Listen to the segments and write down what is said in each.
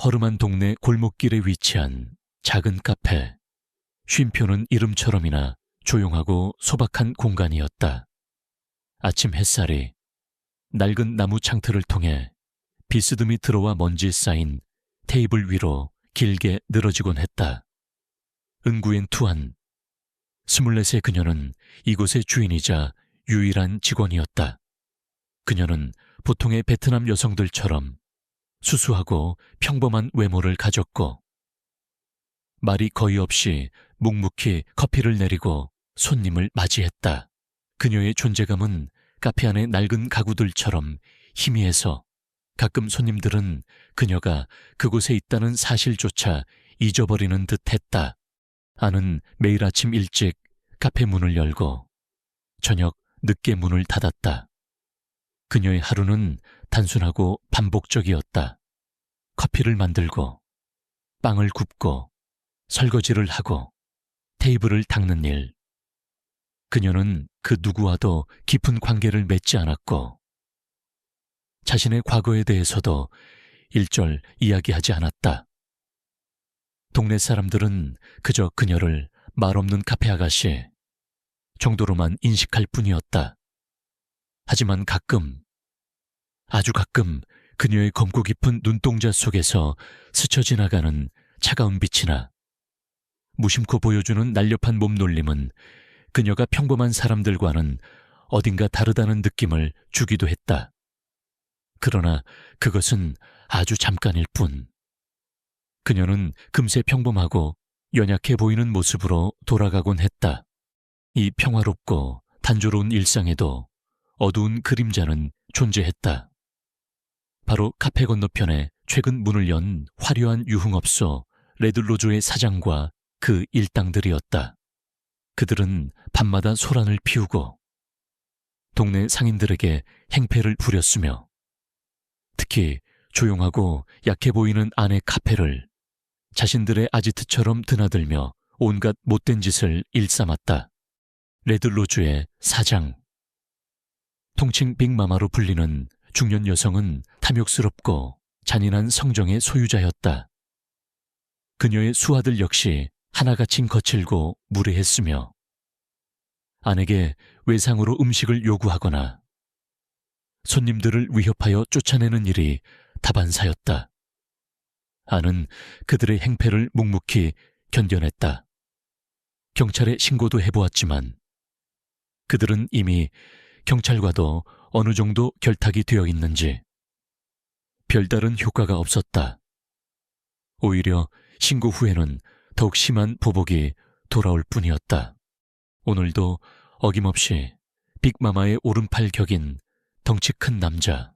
허름한 동네 골목길에 위치한 작은 카페. 쉼표는 이름처럼이나 조용하고 소박한 공간이었다. 아침 햇살이 낡은 나무 창틀을 통해 비스듬히 들어와 먼지 쌓인 테이블 위로 길게 늘어지곤 했다. 은구엔 투한 24세 그녀는 이곳의 주인이자 유일한 직원이었다. 그녀는 보통의 베트남 여성들처럼 수수하고 평범한 외모를 가졌고 말이 거의 없이 묵묵히 커피를 내리고 손님을 맞이했다. 그녀의 존재감은 카페 안의 낡은 가구들처럼 희미해서 가끔 손님들은 그녀가 그곳에 있다는 사실조차 잊어버리는 듯했다. 아는 매일 아침 일찍 카페 문을 열고 저녁 늦게 문을 닫았다. 그녀의 하루는 단순하고 반복적이었다. 커피를 만들고 빵을 굽고 설거지를 하고 테이블을 닦는 일. 그녀는 그 누구와도 깊은 관계를 맺지 않았고 자신의 과거에 대해서도 일절 이야기하지 않았다. 동네 사람들은 그저 그녀를 말없는 카페 아가씨 정도로만 인식할 뿐이었다. 하지만 가끔, 아주 가끔 그녀의 검고 깊은 눈동자 속에서 스쳐 지나가는 차가운 빛이나 무심코 보여주는 날렵한 몸놀림은 그녀가 평범한 사람들과는 어딘가 다르다는 느낌을 주기도 했다. 그러나 그것은 아주 잠깐일 뿐. 그녀는 금세 평범하고 연약해 보이는 모습으로 돌아가곤 했다. 이 평화롭고 단조로운 일상에도 어두운 그림자는 존재했다. 바로 카페 건너편에 최근 문을 연 화려한 유흥업소 레드로즈의 사장과 그 일당들이었다. 그들은 밤마다 소란을 피우고 동네 상인들에게 행패를 부렸으며 특히 조용하고 약해 보이는 안의 카페를 자신들의 아지트처럼 드나들며 온갖 못된 짓을 일삼았다. 레드로즈의 사장. 통칭 빅마마로 불리는 중년 여성은 탐욕스럽고 잔인한 성정의 소유자였다. 그녀의 수하들 역시 하나같이 거칠고 무례했으며 아내에게 외상으로 음식을 요구하거나 손님들을 위협하여 쫓아내는 일이 다반사였다. 아는 그들의 행패를 묵묵히 견뎌냈다. 경찰에 신고도 해보았지만 그들은 이미 경찰과도 어느 정도 결탁이 되어 있는지 별다른 효과가 없었다. 오히려 신고 후에는 더욱 심한 보복이 돌아올 뿐이었다. 오늘도 어김없이 빅마마의 오른팔 격인 덩치 큰 남자,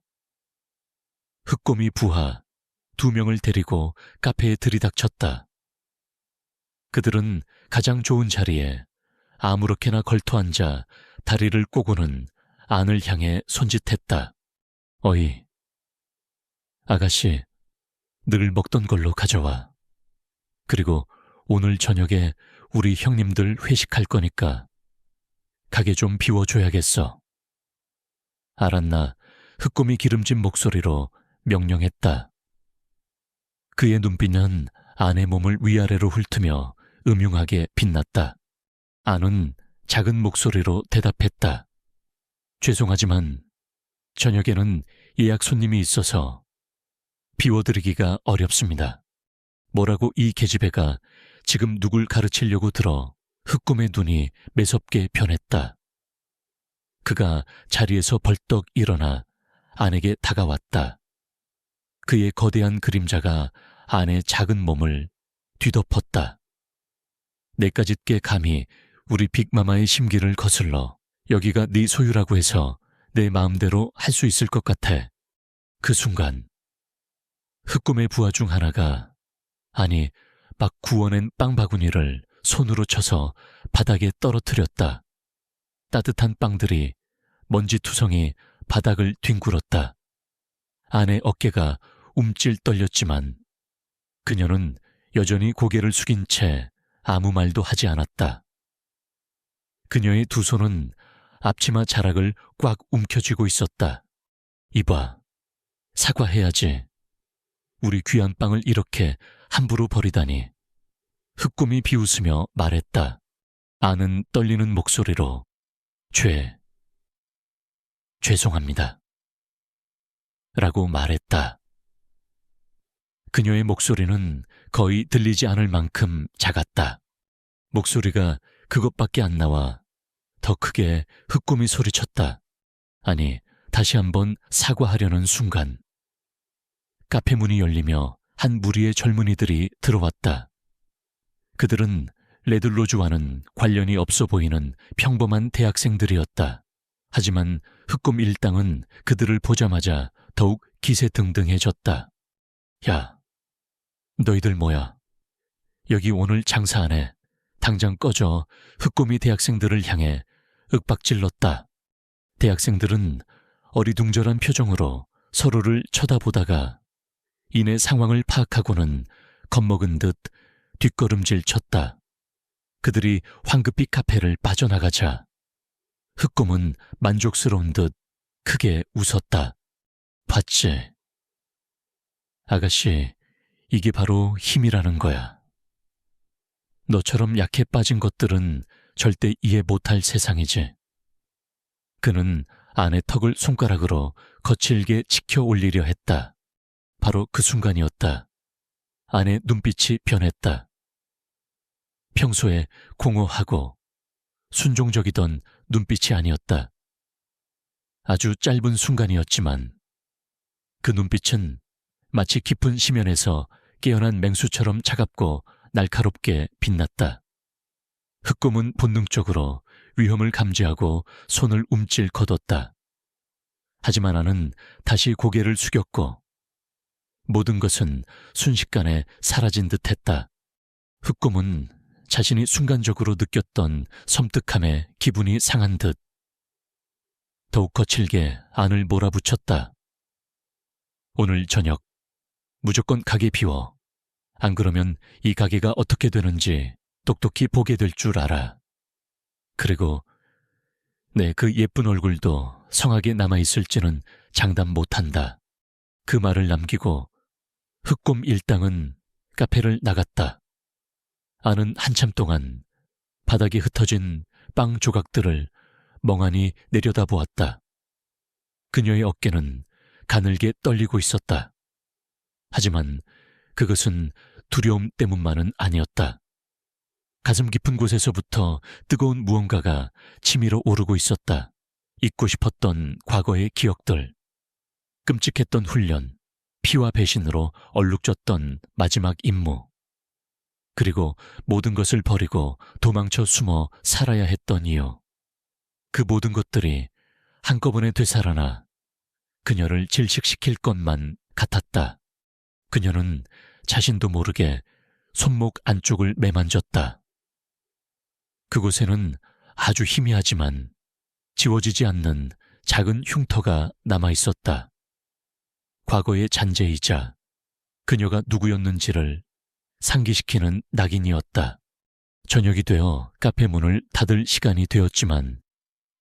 흑곰이 부하 2명을 데리고 카페에 들이닥쳤다. 그들은 가장 좋은 자리에 아무렇게나 걸터앉아 다리를 꼬고는 안을 향해 손짓했다. 어이, 아가씨, 늘 먹던 걸로 가져와. 그리고 오늘 저녁에 우리 형님들 회식할 거니까 가게 좀 비워줘야겠어. 알았나? 흑곰이 기름진 목소리로 명령했다. 그의 눈빛은 안의 몸을 위아래로 훑으며 음흉하게 빛났다. 안은 작은 목소리로 대답했다. 죄송하지만 저녁에는 예약 손님이 있어서 비워드리기가 어렵습니다. 뭐라고 이 계집애가 지금 누굴 가르치려고 들어 흑곰의 눈이 매섭게 변했다. 그가 자리에서 벌떡 일어나 안에게 다가왔다. 그의 거대한 그림자가 안의 작은 몸을 뒤덮었다. 내까짓게 감히 우리 빅마마의 심기를 거슬러 여기가 네 소유라고 해서 내 마음대로 할 수 있을 것 같아. 그 순간 흑곰의 부하 중 하나가 아니 막 구워낸 빵 바구니를 손으로 쳐서 바닥에 떨어뜨렸다. 따뜻한 빵들이 먼지투성이 바닥을 뒹굴었다. 안의 어깨가 움찔 떨렸지만 그녀는 여전히 고개를 숙인 채 아무 말도 하지 않았다. 그녀의 두 손은 앞치마 자락을 꽉 움켜쥐고 있었다. 이봐, 사과해야지. 우리 귀한 빵을 이렇게 함부로 버리다니. 흑곰이 비웃으며 말했다. 아는 떨리는 목소리로 죄송합니다. 라고 말했다. 그녀의 목소리는 거의 들리지 않을 만큼 작았다. 목소리가 그것밖에 안 나와 더 크게 흑곰이 소리쳤다. 아니, 다시 한번 사과하려는 순간 카페 문이 열리며 한 무리의 젊은이들이 들어왔다. 그들은 레들로즈와는 관련이 없어 보이는 평범한 대학생들이었다. 하지만 흑곰 일당은 그들을 보자마자 더욱 기세등등해졌다. 야, 너희들 뭐야? 여기 오늘 장사 안 해. 당장 꺼져. 흑곰이 대학생들을 향해 윽박질렀다. 대학생들은 어리둥절한 표정으로 서로를 쳐다보다가 이내 상황을 파악하고는 겁먹은 듯 뒷걸음질 쳤다. 그들이 황급히 카페를 빠져나가자 흑곰은 만족스러운 듯 크게 웃었다. 봤지? 아가씨, 이게 바로 힘이라는 거야. 너처럼 약해 빠진 것들은 절대 이해 못할 세상이지. 그는 아내 턱을 손가락으로 거칠게 치켜 올리려 했다. 바로 그 순간이었다. 아내 눈빛이 변했다. 평소에 공허하고 순종적이던 눈빛이 아니었다. 아주 짧은 순간이었지만 그 눈빛은 마치 깊은 심연에서 깨어난 맹수처럼 차갑고 날카롭게 빛났다. 흑곰은 본능적으로 위험을 감지하고 손을 움찔거뒀다. 하지만 나는 다시 고개를 숙였고 모든 것은 순식간에 사라진 듯했다. 흑곰은 자신이 순간적으로 느꼈던 섬뜩함에 기분이 상한 듯 더욱 거칠게 안을 몰아붙였다. 오늘 저녁 무조건 가게 비워. 안 그러면 이 가게가 어떻게 되는지 똑똑히 보게 될 줄 알아. 그리고 내 그 예쁜 얼굴도 성하게 남아있을지는 장담 못한다. 그 말을 남기고 흑곰 일당은 카페를 나갔다. 아는 한참 동안 바닥에 흩어진 빵 조각들을 멍하니 내려다보았다. 그녀의 어깨는 가늘게 떨리고 있었다. 하지만 그것은 두려움 때문만은 아니었다. 가슴 깊은 곳에서부터 뜨거운 무언가가 치밀어 오르고 있었다. 잊고 싶었던 과거의 기억들, 끔찍했던 훈련, 피와 배신으로 얼룩졌던 마지막 임무, 그리고 모든 것을 버리고 도망쳐 숨어 살아야 했던 이유. 그 모든 것들이 한꺼번에 되살아나 그녀를 질식시킬 것만 같았다. 그녀는 자신도 모르게 손목 안쪽을 매만졌다. 그곳에는 아주 희미하지만 지워지지 않는 작은 흉터가 남아있었다. 과거의 잔재이자 그녀가 누구였는지를 상기시키는 낙인이었다. 저녁이 되어 카페 문을 닫을 시간이 되었지만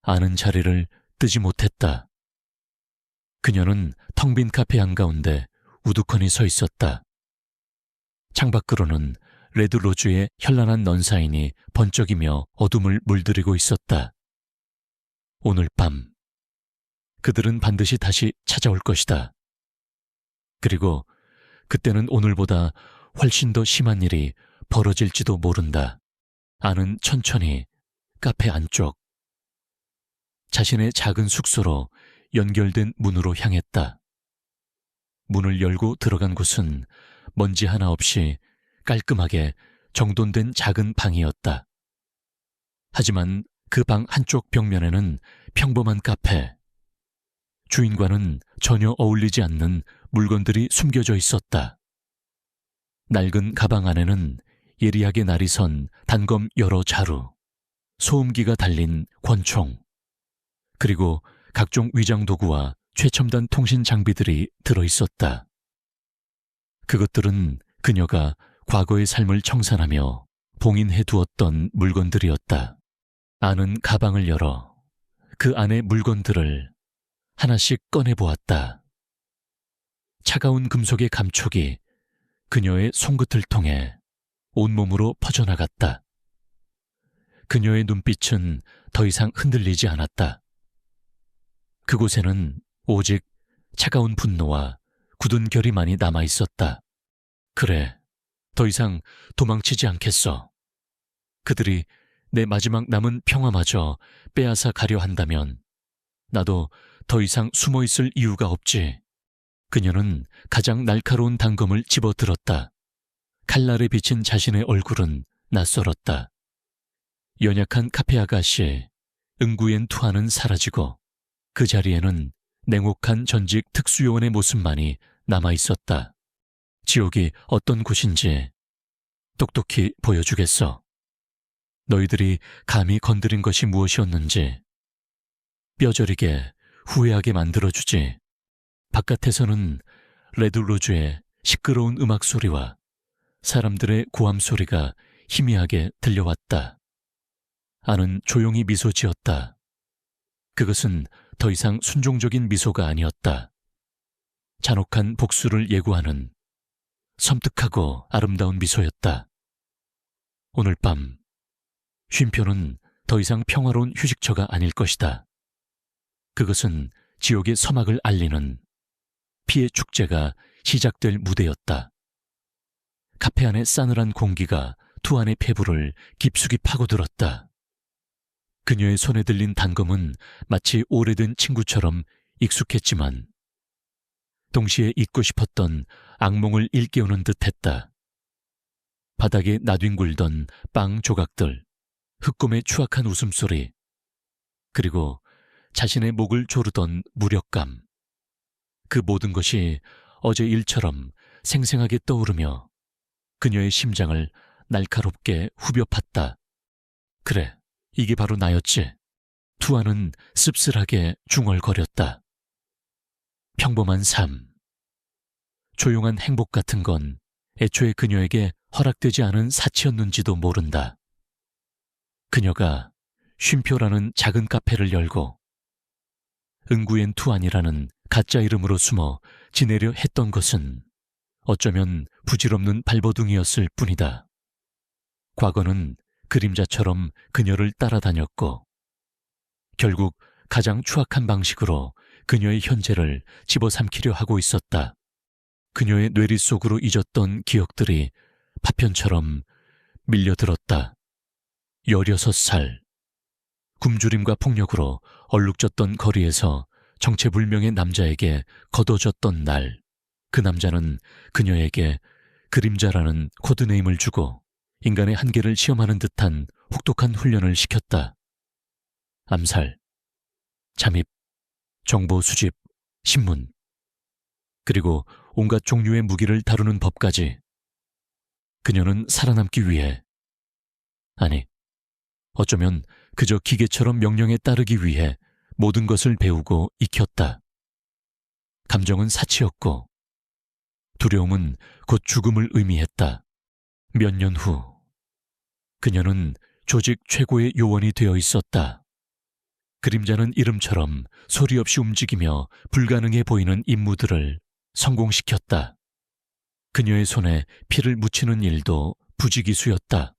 아는 자리를 뜨지 못했다. 그녀는 텅 빈 카페 한가운데 우두커니 서 있었다. 창밖으로는 레드로즈의 현란한 넌사인이 번쩍이며 어둠을 물들이고 있었다. 오늘 밤 그들은 반드시 다시 찾아올 것이다. 그리고 그때는 오늘보다 훨씬 더 심한 일이 벌어질지도 모른다. 아는 천천히 카페 안쪽 자신의 작은 숙소로 연결된 문으로 향했다. 문을 열고 들어간 곳은 먼지 하나 없이 깔끔하게 정돈된 작은 방이었다. 하지만 그 방 한쪽 벽면에는 평범한 카페, 주인과는 전혀 어울리지 않는 물건들이 숨겨져 있었다. 낡은 가방 안에는 예리하게 날이 선 단검 여러 자루, 소음기가 달린 권총, 그리고 각종 위장 도구와 최첨단 통신 장비들이 들어있었다. 그것들은 그녀가 과거의 삶을 청산하며 봉인해 두었던 물건들이었다. 아는 가방을 열어 그 안의 물건들을 하나씩 꺼내보았다. 차가운 금속의 감촉이 그녀의 손끝을 통해 온몸으로 퍼져나갔다. 그녀의 눈빛은 더 이상 흔들리지 않았다. 그곳에는 오직 차가운 분노와 굳은 결의만이 남아있었다. 그래, 더 이상 도망치지 않겠어. 그들이 내 마지막 남은 평화마저 빼앗아 가려 한다면 나도 더 이상 숨어있을 이유가 없지. 그녀는 가장 날카로운 단검을 집어들었다. 칼날에 비친 자신의 얼굴은 낯설었다. 연약한 카페 아가씨 응구엔 투하는 사라지고 그 자리에는 냉혹한 전직 특수요원의 모습만이 남아있었다. 지옥이 어떤 곳인지 똑똑히 보여주겠어. 너희들이 감히 건드린 것이 무엇이었는지 뼈저리게 후회하게 만들어주지. 바깥에서는 레드로즈의 시끄러운 음악 소리와 사람들의 고함 소리가 희미하게 들려왔다. 아는 조용히 미소 지었다. 그것은 더 이상 순종적인 미소가 아니었다. 잔혹한 복수를 예고하는 섬뜩하고 아름다운 미소였다. 오늘 밤 쉼표는 더 이상 평화로운 휴식처가 아닐 것이다. 그것은 지옥의 서막을 알리는 피의 축제가 시작될 무대였다. 카페 안의 싸늘한 공기가 투안의 폐부를 깊숙이 파고들었다. 그녀의 손에 들린 단검은 마치 오래된 친구처럼 익숙했지만 동시에 잊고 싶었던 악몽을 일깨우는 듯했다. 바닥에 나뒹굴던 빵 조각들, 흑곰의 추악한 웃음소리, 그리고 자신의 목을 조르던 무력감. 그 모든 것이 어제 일처럼 생생하게 떠오르며 그녀의 심장을 날카롭게 후벼 팠다. 그래, 이게 바로 나였지. 투아는 씁쓸하게 중얼거렸다. 평범한 삶. 조용한 행복 같은 건 애초에 그녀에게 허락되지 않은 사치였는지도 모른다. 그녀가 쉼표라는 작은 카페를 열고 응구엔 투안이라는 가짜 이름으로 숨어 지내려 했던 것은 어쩌면 부질없는 발버둥이었을 뿐이다. 과거는 그림자처럼 그녀를 따라다녔고 결국 가장 추악한 방식으로 그녀의 현재를 집어삼키려 하고 있었다. 그녀의 뇌리 속으로 잊었던 기억들이 파편처럼 밀려들었다. 16살. 굶주림과 폭력으로 얼룩졌던 거리에서 정체불명의 남자에게 거둬졌던 날, 그 남자는 그녀에게 그림자라는 코드네임을 주고 인간의 한계를 시험하는 듯한 혹독한 훈련을 시켰다. 암살, 잠입, 정보 수집, 신문, 그리고 온갖 종류의 무기를 다루는 법까지. 그녀는 살아남기 위해, 아니, 어쩌면 그저 기계처럼 명령에 따르기 위해 모든 것을 배우고 익혔다. 감정은 사치였고 두려움은 곧 죽음을 의미했다. 몇 년 후 그녀는 조직 최고의 요원이 되어 있었다. 그림자는 이름처럼 소리 없이 움직이며 불가능해 보이는 임무들을 성공시켰다. 그녀의 손에 피를 묻히는 일도 부지기수였다.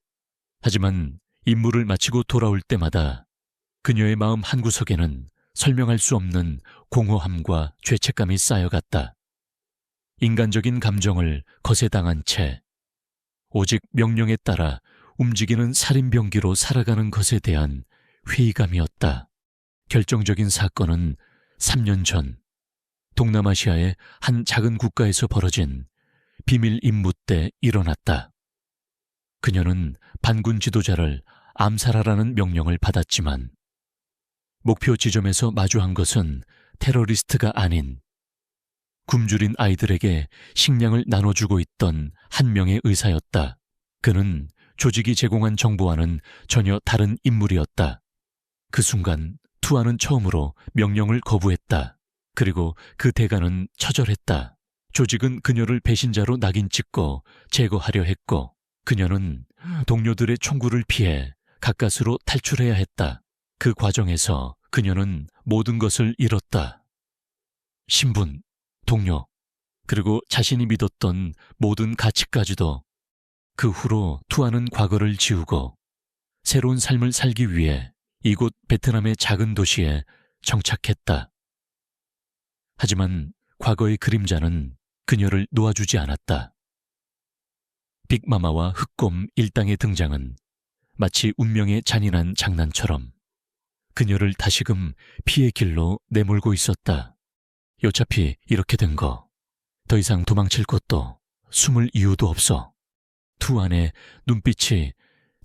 하지만 임무를 마치고 돌아올 때마다 그녀의 마음 한구석에는 설명할 수 없는 공허함과 죄책감이 쌓여갔다. 인간적인 감정을 거세당한 채 오직 명령에 따라 움직이는 살인병기로 살아가는 것에 대한 회의감이었다. 결정적인 사건은 3년 전 동남아시아의 한 작은 국가에서 벌어진 비밀 임무 때 일어났다. 그녀는 반군 지도자를 암살하라는 명령을 받았지만 목표 지점에서 마주한 것은 테러리스트가 아닌 굶주린 아이들에게 식량을 나눠주고 있던 한 명의 의사였다. 그는 조직이 제공한 정보와는 전혀 다른 인물이었다. 그 순간 투아는 처음으로 명령을 거부했다. 그리고 그 대가는 처절했다. 조직은 그녀를 배신자로 낙인 찍고 제거하려 했고 그녀는 동료들의 총구를 피해 가까스로 탈출해야 했다. 그 과정에서 그녀는 모든 것을 잃었다. 신분, 동료, 그리고 자신이 믿었던 모든 가치까지도 그 후로 투아는 과거를 지우고 새로운 삶을 살기 위해 이곳 베트남의 작은 도시에 정착했다. 하지만 과거의 그림자는 그녀를 놓아주지 않았다. 빅마마와 흑곰 일당의 등장은 마치 운명의 잔인한 장난처럼 그녀를 다시금 피의 길로 내몰고 있었다. 어차피 이렇게 된 거 더 이상 도망칠 곳도 숨을 이유도 없어. 투안의 눈빛이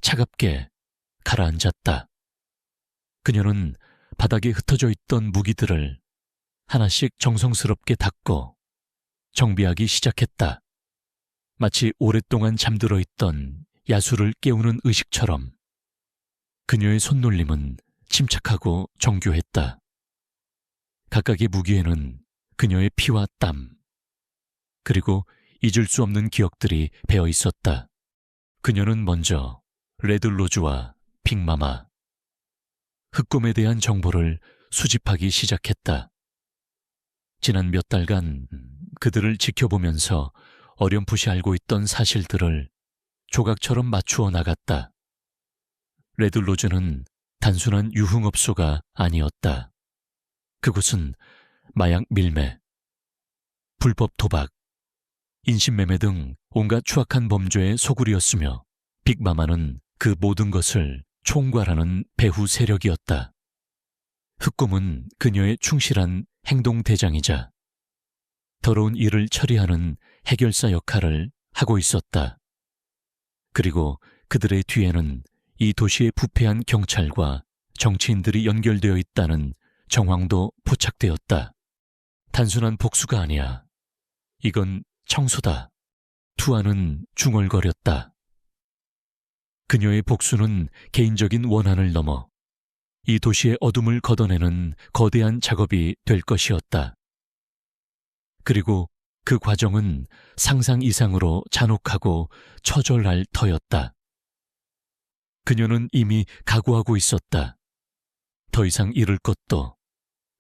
차갑게 가라앉았다. 그녀는 바닥에 흩어져 있던 무기들을 하나씩 정성스럽게 닦고 정비하기 시작했다. 마치 오랫동안 잠들어 있던 야수를 깨우는 의식처럼 그녀의 손놀림은 침착하고 정교했다. 각각의 무기에는 그녀의 피와 땀, 그리고 잊을 수 없는 기억들이 배어 있었다. 그녀는 먼저 레드로즈와 빅마마, 흑곰에 대한 정보를 수집하기 시작했다. 지난 몇 달간 그들을 지켜보면서 어렴풋이 알고 있던 사실들을 조각처럼 맞추어 나갔다. 레드로즈는 단순한 유흥업소가 아니었다. 그곳은 마약 밀매, 불법 도박, 인신매매 등 온갖 추악한 범죄의 소굴이었으며 빅마마는 그 모든 것을 총괄하는 배후 세력이었다. 흑곰은 그녀의 충실한 행동대장이자 더러운 일을 처리하는 해결사 역할을 하고 있었다. 그리고 그들의 뒤에는 이 도시의 부패한 경찰과 정치인들이 연결되어 있다는 정황도 포착되었다. 단순한 복수가 아니야. 이건 청소다. 투아는 중얼거렸다. 그녀의 복수는 개인적인 원한을 넘어 이 도시의 어둠을 걷어내는 거대한 작업이 될 것이었다. 그리고 그 과정은 상상 이상으로 잔혹하고 처절할 터였다. 그녀는 이미 각오하고 있었다. 더 이상 잃을 것도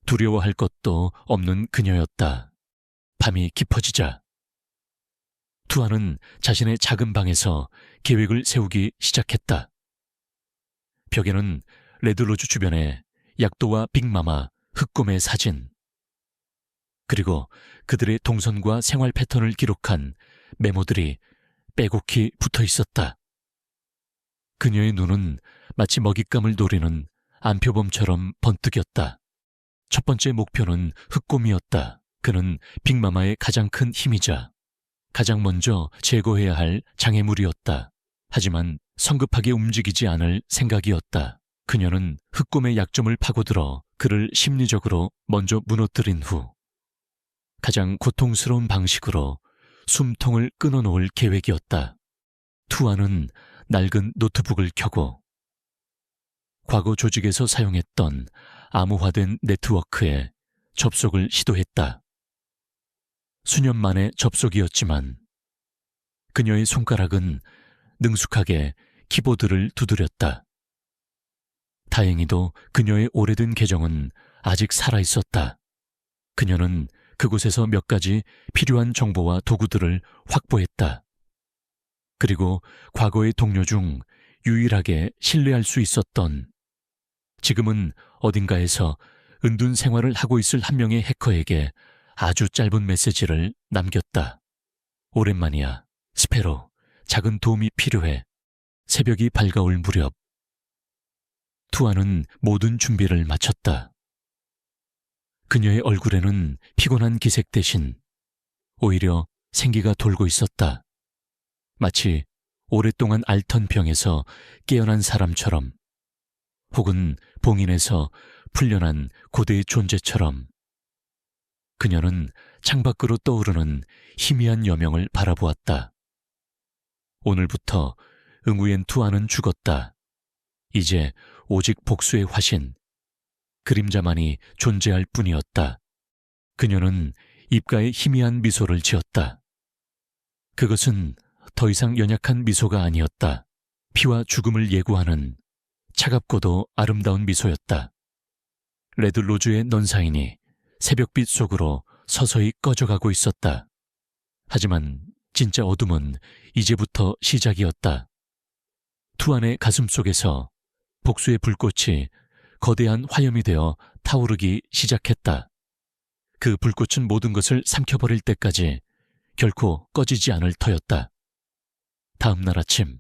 두려워할 것도 없는 그녀였다. 밤이 깊어지자 투아는 자신의 작은 방에서 계획을 세우기 시작했다. 벽에는 레드로즈 주변에 약도와 빅마마, 흑곰의 사진, 그리고 그들의 동선과 생활 패턴을 기록한 메모들이 빼곡히 붙어 있었다. 그녀의 눈은 마치 먹잇감을 노리는 안표범처럼 번뜩였다. 첫 번째 목표는 흑곰이었다. 그는 빅마마의 가장 큰 힘이자 가장 먼저 제거해야 할 장애물이었다. 하지만 성급하게 움직이지 않을 생각이었다. 그녀는 흑곰의 약점을 파고들어 그를 심리적으로 먼저 무너뜨린 후 가장 고통스러운 방식으로 숨통을 끊어놓을 계획이었다. 투아는 낡은 노트북을 켜고 과거 조직에서 사용했던 암호화된 네트워크에 접속을 시도했다. 수년 만의 접속이었지만 그녀의 손가락은 능숙하게 키보드를 두드렸다. 다행히도 그녀의 오래된 계정은 아직 살아있었다. 그녀는 그곳에서 몇 가지 필요한 정보와 도구들을 확보했다. 그리고 과거의 동료 중 유일하게 신뢰할 수 있었던, 지금은 어딘가에서 은둔 생활을 하고 있을 한 명의 해커에게 아주 짧은 메시지를 남겼다. 오랜만이야. 스페로. 작은 도움이 필요해. 새벽이 밝아올 무렵. 투아는 모든 준비를 마쳤다. 그녀의 얼굴에는 피곤한 기색 대신 오히려 생기가 돌고 있었다. 마치 오랫동안 앓던 병에서 깨어난 사람처럼, 혹은 봉인에서 풀려난 고대의 존재처럼. 그녀는 창밖으로 떠오르는 희미한 여명을 바라보았다. 오늘부터 응우엔 투아는 죽었다. 이제 오직 복수의 화신, 그림자만이 존재할 뿐이었다. 그녀는 입가에 희미한 미소를 지었다. 그것은 더 이상 연약한 미소가 아니었다. 피와 죽음을 예고하는 차갑고도 아름다운 미소였다. 레드로즈의 넌사인이 새벽빛 속으로 서서히 꺼져가고 있었다. 하지만 진짜 어둠은 이제부터 시작이었다. 투안의 가슴 속에서 복수의 불꽃이 거대한 화염이 되어 타오르기 시작했다. 그 불꽃은 모든 것을 삼켜버릴 때까지 결코 꺼지지 않을 터였다. 다음 날 아침,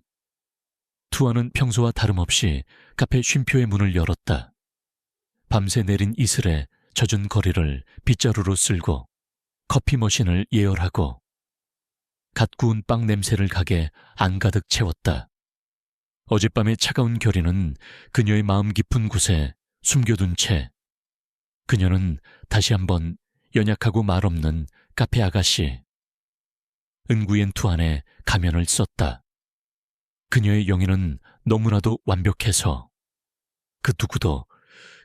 투안은 평소와 다름없이 카페 쉼표의 문을 열었다. 밤새 내린 이슬에 젖은 거리를 빗자루로 쓸고 커피 머신을 예열하고 갓 구운 빵 냄새를 가게 안가득 채웠다. 어젯밤의 차가운 결의는 그녀의 마음 깊은 곳에 숨겨둔 채 그녀는 다시 한번 연약하고 말없는 카페 아가씨 은구옌 투안의 가면을 썼다. 그녀의 영예는 너무나도 완벽해서 그 누구도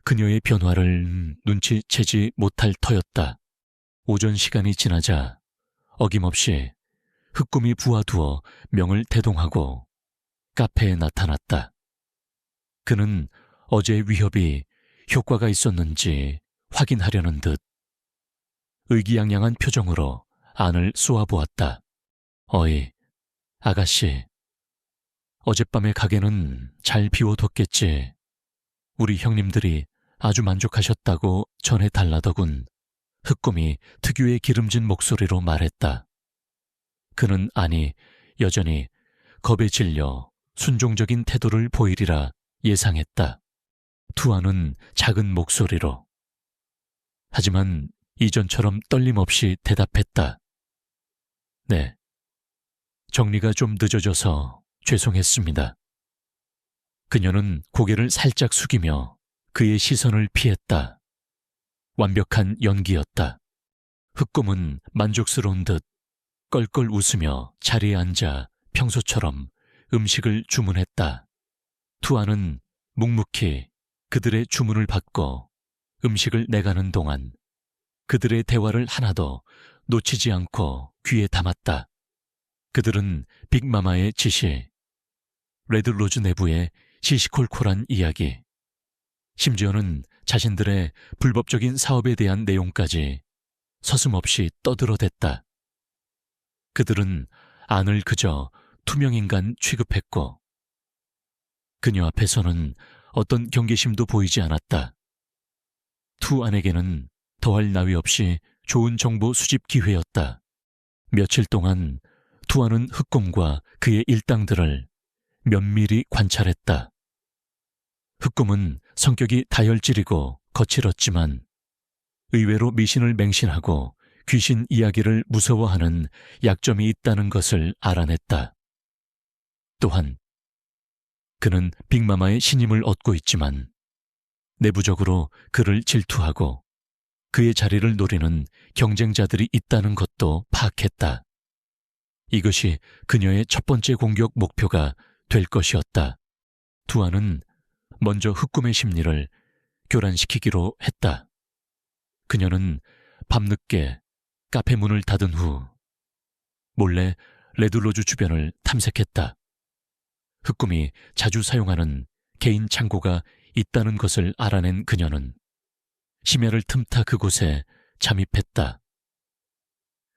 그녀의 변화를 눈치채지 못할 터였다. 오전 시간이 지나자 어김없이 흑곰이 부하두어 명을 대동하고 카페에 나타났다. 그는 어제의 위협이 효과가 있었는지 확인하려는 듯 의기양양한 표정으로 안을 쏘아보았다. 어이, 아가씨. 어젯밤의 가게는 잘 비워뒀겠지. 우리 형님들이 아주 만족하셨다고 전해달라더군. 흑곰이 특유의 기름진 목소리로 말했다. 그는 여전히 겁에 질려 순종적인 태도를 보이리라 예상했다. 투안은 작은 목소리로. 하지만 이전처럼 떨림없이 대답했다. 네. 정리가 좀 늦어져서 죄송했습니다. 그녀는 고개를 살짝 숙이며 그의 시선을 피했다. 완벽한 연기였다. 흑곰은 만족스러운 듯 껄껄 웃으며 자리에 앉아 평소처럼 음식을 주문했다. 투안은 묵묵히 그들의 주문을 받고 음식을 내가는 동안 그들의 대화를 하나도 놓치지 않고 귀에 담았다. 그들은 빅마마의 지시, 레드로즈 내부의 시시콜콜한 이야기, 심지어는 자신들의 불법적인 사업에 대한 내용까지 서슴없이 떠들어댔다. 그들은 안을 그저 투명인간 취급했고 그녀 앞에서는 어떤 경계심도 보이지 않았다. 투안에게는 더할 나위 없이 좋은 정보 수집 기회였다. 며칠 동안 투안은 흑곰과 그의 일당들을 면밀히 관찰했다. 흑곰은 성격이 다혈질이고 거칠었지만 의외로 미신을 맹신하고 귀신 이야기를 무서워하는 약점이 있다는 것을 알아냈다. 또한 그는 빅마마의 신임을 얻고 있지만 내부적으로 그를 질투하고 그의 자리를 노리는 경쟁자들이 있다는 것도 파악했다. 이것이 그녀의 첫 번째 공격 목표가 될 것이었다. 투안은 먼저 흑곰의 심리를 교란시키기로 했다. 그녀는 밤늦게 카페 문을 닫은 후 몰래 레드로즈 주변을 탐색했다. 흑곰이 자주 사용하는 개인 창고가 있다는 것을 알아낸 그녀는 심야를 틈타 그곳에 잠입했다.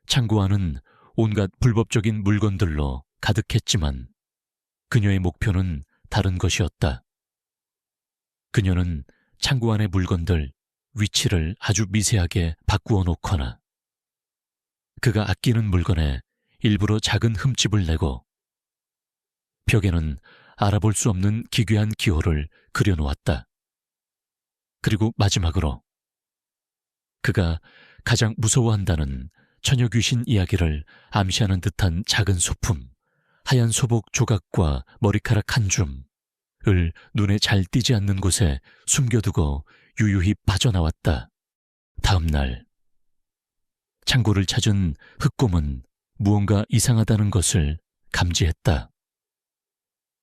창고 안은 온갖 불법적인 물건들로 가득했지만 그녀의 목표는 다른 것이었다. 그녀는 창고 안의 물건들 위치를 아주 미세하게 바꾸어 놓거나 그가 아끼는 물건에 일부러 작은 흠집을 내고 벽에는 알아볼 수 없는 기괴한 기호를 그려놓았다. 그리고 마지막으로 그가 가장 무서워한다는 처녀 귀신 이야기를 암시하는 듯한 작은 소품, 하얀 소복 조각과 머리카락 한 줌을 눈에 잘 띄지 않는 곳에 숨겨두고 유유히 빠져나왔다. 다음 날 창고를 찾은 흑곰은 무언가 이상하다는 것을 감지했다.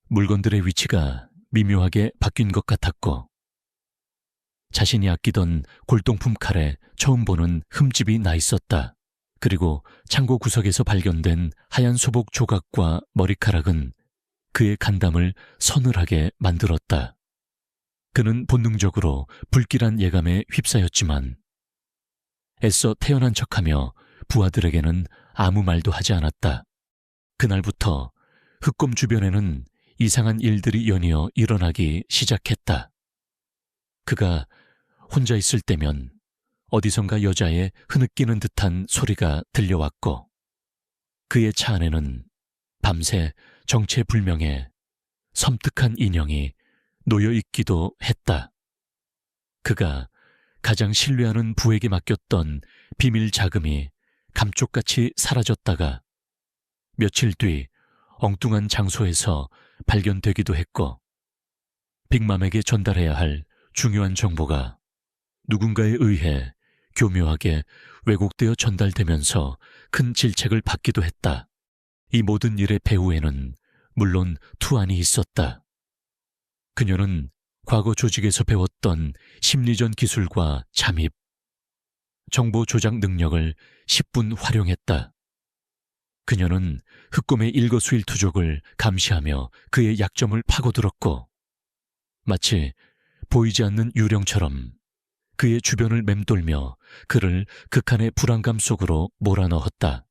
물건들의 위치가 미묘하게 바뀐 것 같았고 자신이 아끼던 골동품 칼에 처음 보는 흠집이 나 있었다. 그리고 창고 구석에서 발견된 하얀 소복 조각과 머리카락은 그의 간담을 서늘하게 만들었다. 그는 본능적으로 불길한 예감에 휩싸였지만 애써 태연한 척하며 부하들에게는 아무 말도 하지 않았다. 그날부터 흑곰 주변에는 이상한 일들이 연이어 일어나기 시작했다. 그가 혼자 있을 때면 어디선가 여자의 흐느끼는 듯한 소리가 들려왔고, 그의 차 안에는 밤새 정체불명의 섬뜩한 인형이 놓여 있기도 했다. 그가 가장 신뢰하는 부에게 맡겼던 비밀 자금이 감쪽같이 사라졌다가 며칠 뒤 엉뚱한 장소에서 발견되기도 했고, 빅맘에게 전달해야 할 중요한 정보가 누군가에 의해 교묘하게 왜곡되어 전달되면서 큰 질책을 받기도 했다. 이 모든 일의 배후에는 물론 투안이 있었다. 그녀는 과거 조직에서 배웠던 심리전 기술과 잠입, 정보 조작 능력을 10분 활용했다. 그녀는 흑곰의 일거수일투족을 감시하며 그의 약점을 파고들었고, 마치 보이지 않는 유령처럼 그의 주변을 맴돌며 그를 극한의 불안감 속으로 몰아넣었다.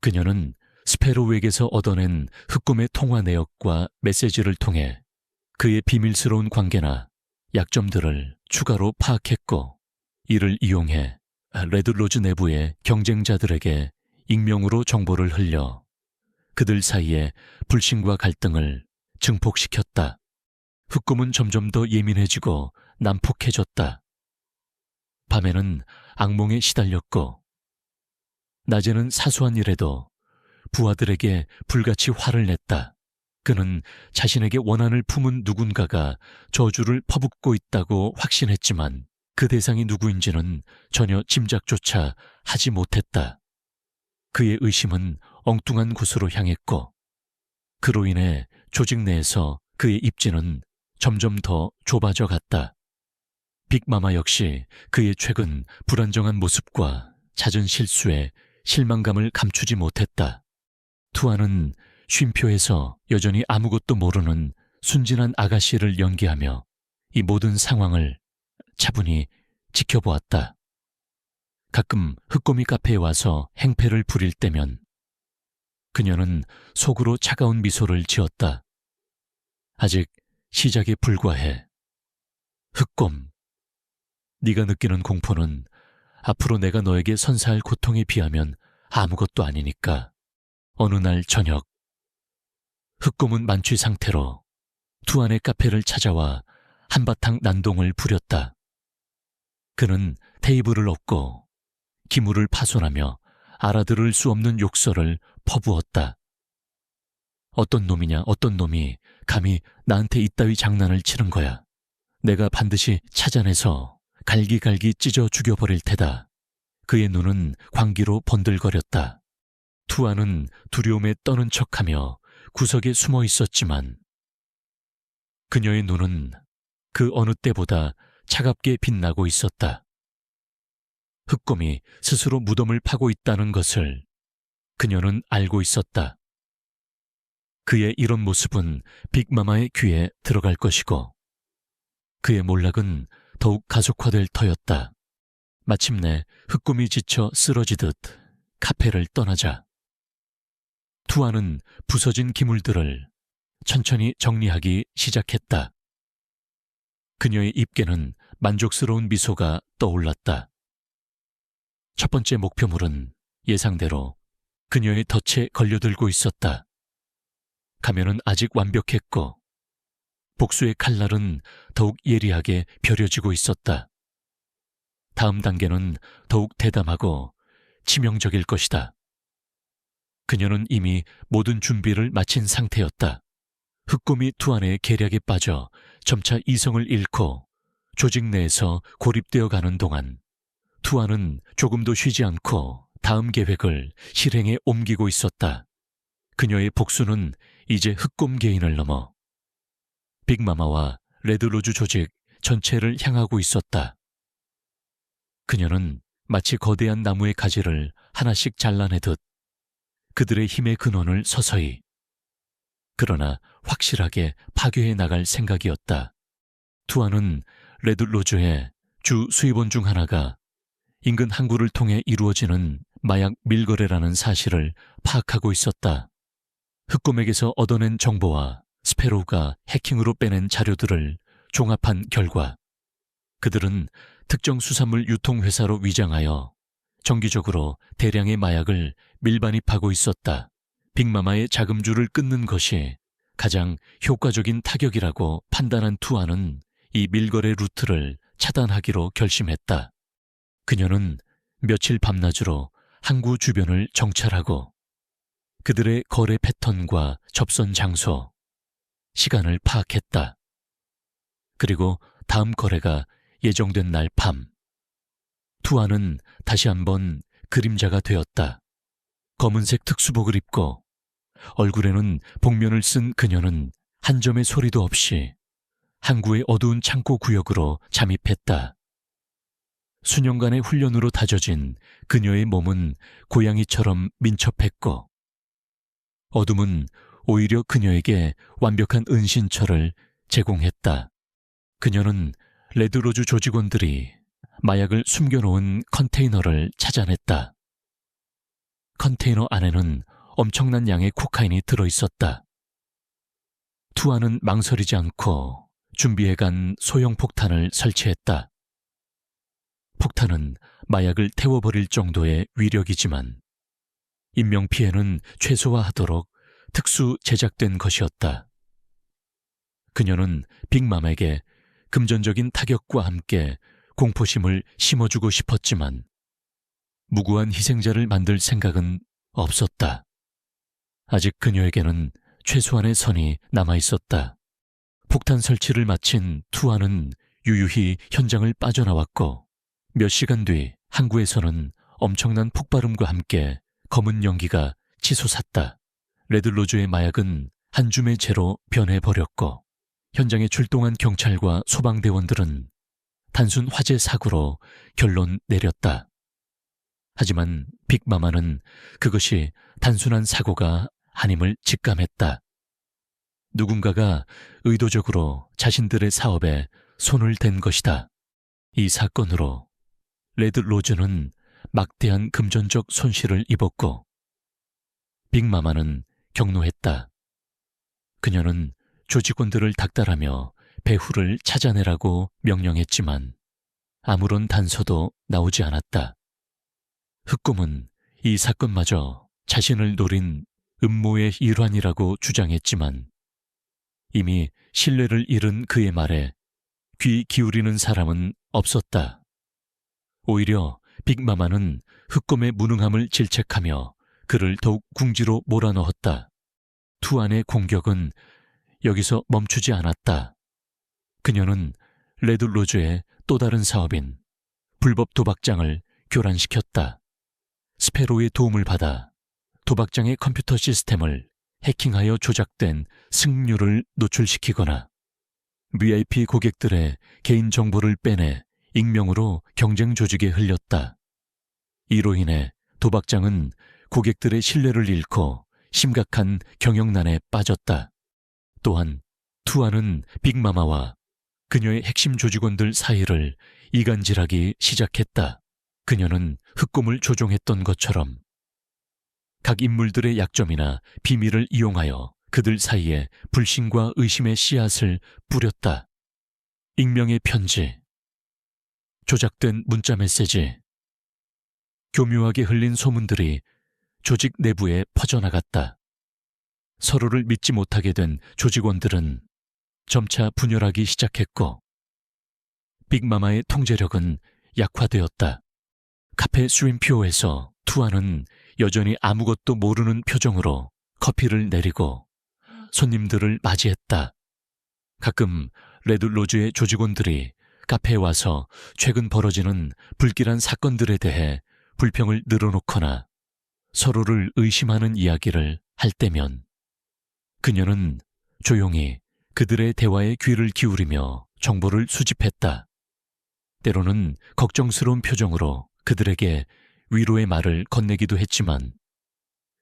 그녀는 스페로우에게서 얻어낸 흑곰의 통화 내역과 메시지를 통해 그의 비밀스러운 관계나 약점들을 추가로 파악했고, 이를 이용해 레드로즈 내부의 경쟁자들에게 익명으로 정보를 흘려 그들 사이의 불신과 갈등을 증폭시켰다. 흑곰은 점점 더 예민해지고 난폭해졌다. 밤에는 악몽에 시달렸고, 낮에는 사소한 일에도 부하들에게 불같이 화를 냈다. 그는 자신에게 원한을 품은 누군가가 저주를 퍼붓고 있다고 확신했지만 그 대상이 누구인지는 전혀 짐작조차 하지 못했다. 그의 의심은 엉뚱한 곳으로 향했고, 그로 인해 조직 내에서 그의 입지는 점점 더 좁아져 갔다. 빅마마 역시 그의 최근 불안정한 모습과 잦은 실수에 실망감을 감추지 못했다. 투아는 쉼표에서 여전히 아무것도 모르는 순진한 아가씨를 연기하며 이 모든 상황을 차분히 지켜보았다. 가끔 흑곰이 카페에 와서 행패를 부릴 때면 그녀는 속으로 차가운 미소를 지었다. 아직 시작에 불과해. 흑곰, 네가 느끼는 공포는 앞으로 내가 너에게 선사할 고통에 비하면 아무것도 아니니까. 어느 날 저녁, 흑곰은 만취 상태로 투안의 카페를 찾아와 한바탕 난동을 부렸다. 그는 테이블을 엎고 기물을 파손하며 알아들을 수 없는 욕설을 퍼부었다. 어떤 놈이냐, 어떤 놈이 감히 나한테 이따위 장난을 치는 거야. 내가 반드시 찾아내서 갈기갈기 찢어 죽여버릴 테다. 그의 눈은 광기로 번들거렸다. 투아는 두려움에 떠는 척하며 구석에 숨어 있었지만 그녀의 눈은 그 어느 때보다 차갑게 빛나고 있었다. 흑곰이 스스로 무덤을 파고 있다는 것을 그녀는 알고 있었다. 그의 이런 모습은 빅마마의 귀에 들어갈 것이고, 그의 몰락은 더욱 가속화될 터였다. 마침내 흑곰이 지쳐 쓰러지듯 카페를 떠나자 투아는 부서진 기물들을 천천히 정리하기 시작했다. 그녀의 입계는 만족스러운 미소가 떠올랐다. 첫 번째 목표물은 예상대로 그녀의 덫에 걸려들고 있었다. 가면은 아직 완벽했고 복수의 칼날은 더욱 예리하게 벼려지고 있었다. 다음 단계는 더욱 대담하고 치명적일 것이다. 그녀는 이미 모든 준비를 마친 상태였다. 흑곰이 투안의 계략에 빠져 점차 이성을 잃고 조직 내에서 고립되어 가는 동안 투안은 조금도 쉬지 않고 다음 계획을 실행에 옮기고 있었다. 그녀의 복수는 이제 흑곰 개인을 넘어 빅마마와 레드로즈 조직 전체를 향하고 있었다. 그녀는 마치 거대한 나무의 가지를 하나씩 잘라내듯 그들의 힘의 근원을 서서히, 그러나 확실하게 파괴해 나갈 생각이었다. 투아는 레드로즈의 주 수입원 중 하나가 인근 항구를 통해 이루어지는 마약 밀거래라는 사실을 파악하고 있었다. 흑곰에게서 얻어낸 정보와 스페로우가 해킹으로 빼낸 자료들을 종합한 결과 그들은 특정 수산물 유통회사로 위장하여 정기적으로 대량의 마약을 밀반입하고 있었다. 빅마마의 자금줄을 끊는 것이 가장 효과적인 타격이라고 판단한 투아는 이 밀거래 루트를 차단하기로 결심했다. 그녀는 며칠 밤낮으로 항구 주변을 정찰하고 그들의 거래 패턴과 접선 장소, 시간을 파악했다. 그리고 다음 거래가 예정된 날 밤, 투아는 다시 한번 그림자가 되었다. 검은색 특수복을 입고 얼굴에는 복면을 쓴 그녀는 한 점의 소리도 없이 항구의 어두운 창고 구역으로 잠입했다. 수년간의 훈련으로 다져진 그녀의 몸은 고양이처럼 민첩했고 어둠은 오히려 그녀에게 완벽한 은신처를 제공했다. 그녀는 레드로즈 조직원들이 마약을 숨겨놓은 컨테이너를 찾아냈다. 컨테이너 안에는 엄청난 양의 코카인이 들어있었다. 투아는 망설이지 않고 준비해간 소형 폭탄을 설치했다. 폭탄은 마약을 태워버릴 정도의 위력이지만 인명피해는 최소화하도록 특수 제작된 것이었다. 그녀는 빅맘에게 금전적인 타격과 함께 공포심을 심어주고 싶었지만 무고한 희생자를 만들 생각은 없었다. 아직 그녀에게는 최소한의 선이 남아있었다. 폭탄 설치를 마친 투아는 유유히 현장을 빠져나왔고 몇 시간 뒤 항구에서는 엄청난 폭발음과 함께 검은 연기가 치솟았다. 레드로즈의 마약은 한 줌의 재로 변해버렸고 현장에 출동한 경찰과 소방대원들은 단순 화재 사고로 결론 내렸다. 하지만 빅마마는 그것이 단순한 사고가 아님을 직감했다. 누군가가 의도적으로 자신들의 사업에 손을 댄 것이다. 이 사건으로 레드로즈는 막대한 금전적 손실을 입었고 빅마마는 격노했다. 그녀는 조직원들을 닥달하며 배후를 찾아내라고 명령했지만 아무런 단서도 나오지 않았다. 흑곰은 이 사건마저 자신을 노린 음모의 일환이라고 주장했지만 이미 신뢰를 잃은 그의 말에 귀 기울이는 사람은 없었다. 오히려 빅마마는 흑곰의 무능함을 질책하며 그를 더욱 궁지로 몰아넣었다. 투안의 공격은 여기서 멈추지 않았다. 그녀는 레드로즈의 또 다른 사업인 불법 도박장을 교란시켰다. 스페로의 도움을 받아 도박장의 컴퓨터 시스템을 해킹하여 조작된 승률을 노출시키거나 VIP 고객들의 개인정보를 빼내 익명으로 경쟁 조직에 흘렸다. 이로 인해 도박장은 고객들의 신뢰를 잃고 심각한 경영난에 빠졌다. 또한 투아는 빅마마와 그녀의 핵심 조직원들 사이를 이간질하기 시작했다. 그녀는 흑곰을 조종했던 것처럼 각 인물들의 약점이나 비밀을 이용하여 그들 사이에 불신과 의심의 씨앗을 뿌렸다. 익명의 편지, 조작된 문자 메시지, 교묘하게 흘린 소문들이 조직 내부에 퍼져나갔다. 서로를 믿지 못하게 된 조직원들은 점차 분열하기 시작했고 빅마마의 통제력은 약화되었다. 카페 스윈피오에서 투아는 여전히 아무것도 모르는 표정으로 커피를 내리고 손님들을 맞이했다. 가끔 레드로즈의 조직원들이 카페에 와서 최근 벌어지는 불길한 사건들에 대해 불평을 늘어놓거나 서로를 의심하는 이야기를 할 때면 그녀는 조용히 그들의 대화에 귀를 기울이며 정보를 수집했다. 때로는 걱정스러운 표정으로 그들에게 위로의 말을 건네기도 했지만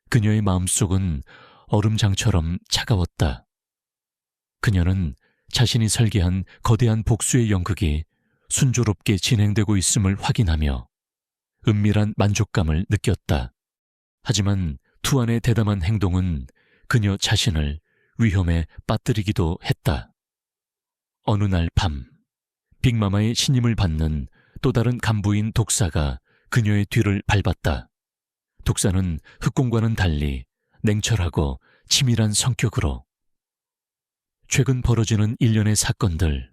그녀의 마음속은 얼음장처럼 차가웠다. 그녀는 자신이 설계한 거대한 복수의 연극이 순조롭게 진행되고 있음을 확인하며 은밀한 만족감을 느꼈다. 하지만 투안의 대담한 행동은 그녀 자신을 위험에 빠뜨리기도 했다. 어느 날 밤, 빅마마의 신임을 받는 또 다른 간부인 독사가 그녀의 뒤를 밟았다. 독사는 흑공과는 달리 냉철하고 치밀한 성격으로 최근 벌어지는 일련의 사건들,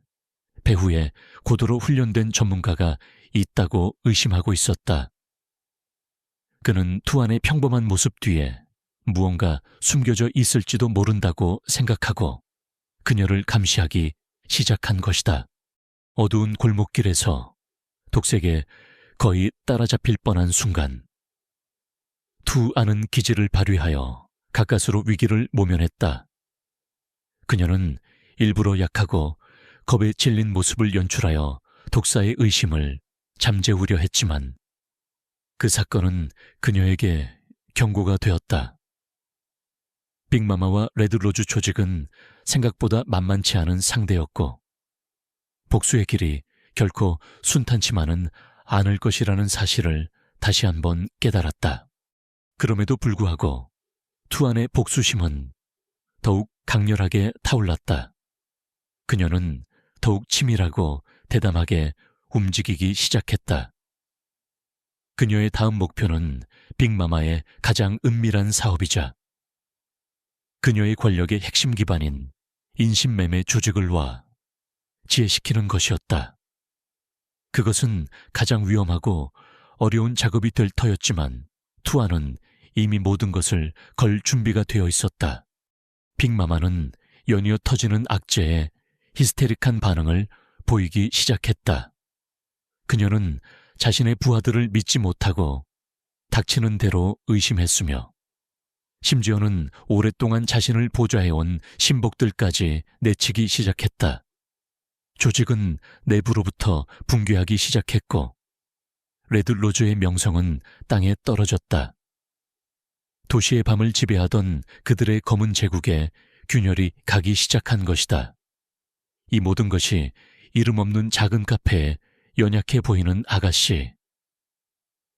배후에 고도로 훈련된 전문가가 있다고 의심하고 있었다. 그는 투안의 평범한 모습 뒤에 무언가 숨겨져 있을지도 모른다고 생각하고 그녀를 감시하기 시작한 것이다. 어두운 골목길에서 독색에 거의 따라잡힐 뻔한 순간 투안은 기지를 발휘하여 가까스로 위기를 모면했다. 그녀는 일부러 약하고 겁에 질린 모습을 연출하여 독사의 의심을 잠재우려 했지만 그 사건은 그녀에게 경고가 되었다. 빅마마와 레드로즈 조직은 생각보다 만만치 않은 상대였고 복수의 길이 결코 순탄치만은 않을 것이라는 사실을 다시 한번 깨달았다. 그럼에도 불구하고 투안의 복수심은 더욱 강렬하게 타올랐다. 그녀는 더욱 치밀하고 대담하게 움직이기 시작했다. 그녀의 다음 목표는 빅마마의 가장 은밀한 사업이자 그녀의 권력의 핵심 기반인 인신매매 조직을 지혜시키는 것이었다. 그것은 가장 위험하고 어려운 작업이 될 터였지만 투안은 이미 모든 것을 걸 준비가 되어 있었다. 빅마마는 연이어 터지는 악재에 히스테릭한 반응을 보이기 시작했다. 그녀는 자신의 부하들을 믿지 못하고 닥치는 대로 의심했으며 심지어는 오랫동안 자신을 보좌해온 신복들까지 내치기 시작했다. 조직은 내부로부터 붕괴하기 시작했고 레드로즈의 명성은 땅에 떨어졌다. 도시의 밤을 지배하던 그들의 검은 제국에 균열이 가기 시작한 것이다. 이 모든 것이 이름 없는 작은 카페에 연약해 보이는 아가씨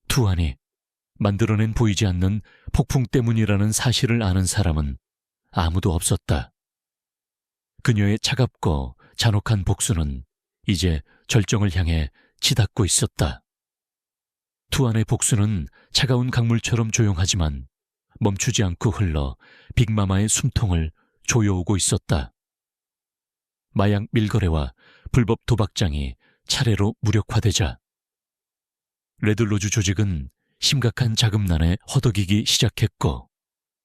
투안이 만들어낸 보이지 않는 폭풍 때문이라는 사실을 아는 사람은 아무도 없었다. 그녀의 차갑고 잔혹한 복수는 이제 절정을 향해 치닫고 있었다. 투안의 복수는 차가운 강물처럼 조용하지만 멈추지 않고 흘러 빅마마의 숨통을 조여오고 있었다. 마약 밀거래와 불법 도박장이 차례로 무력화되자 레드로즈 조직은 심각한 자금난에 허덕이기 시작했고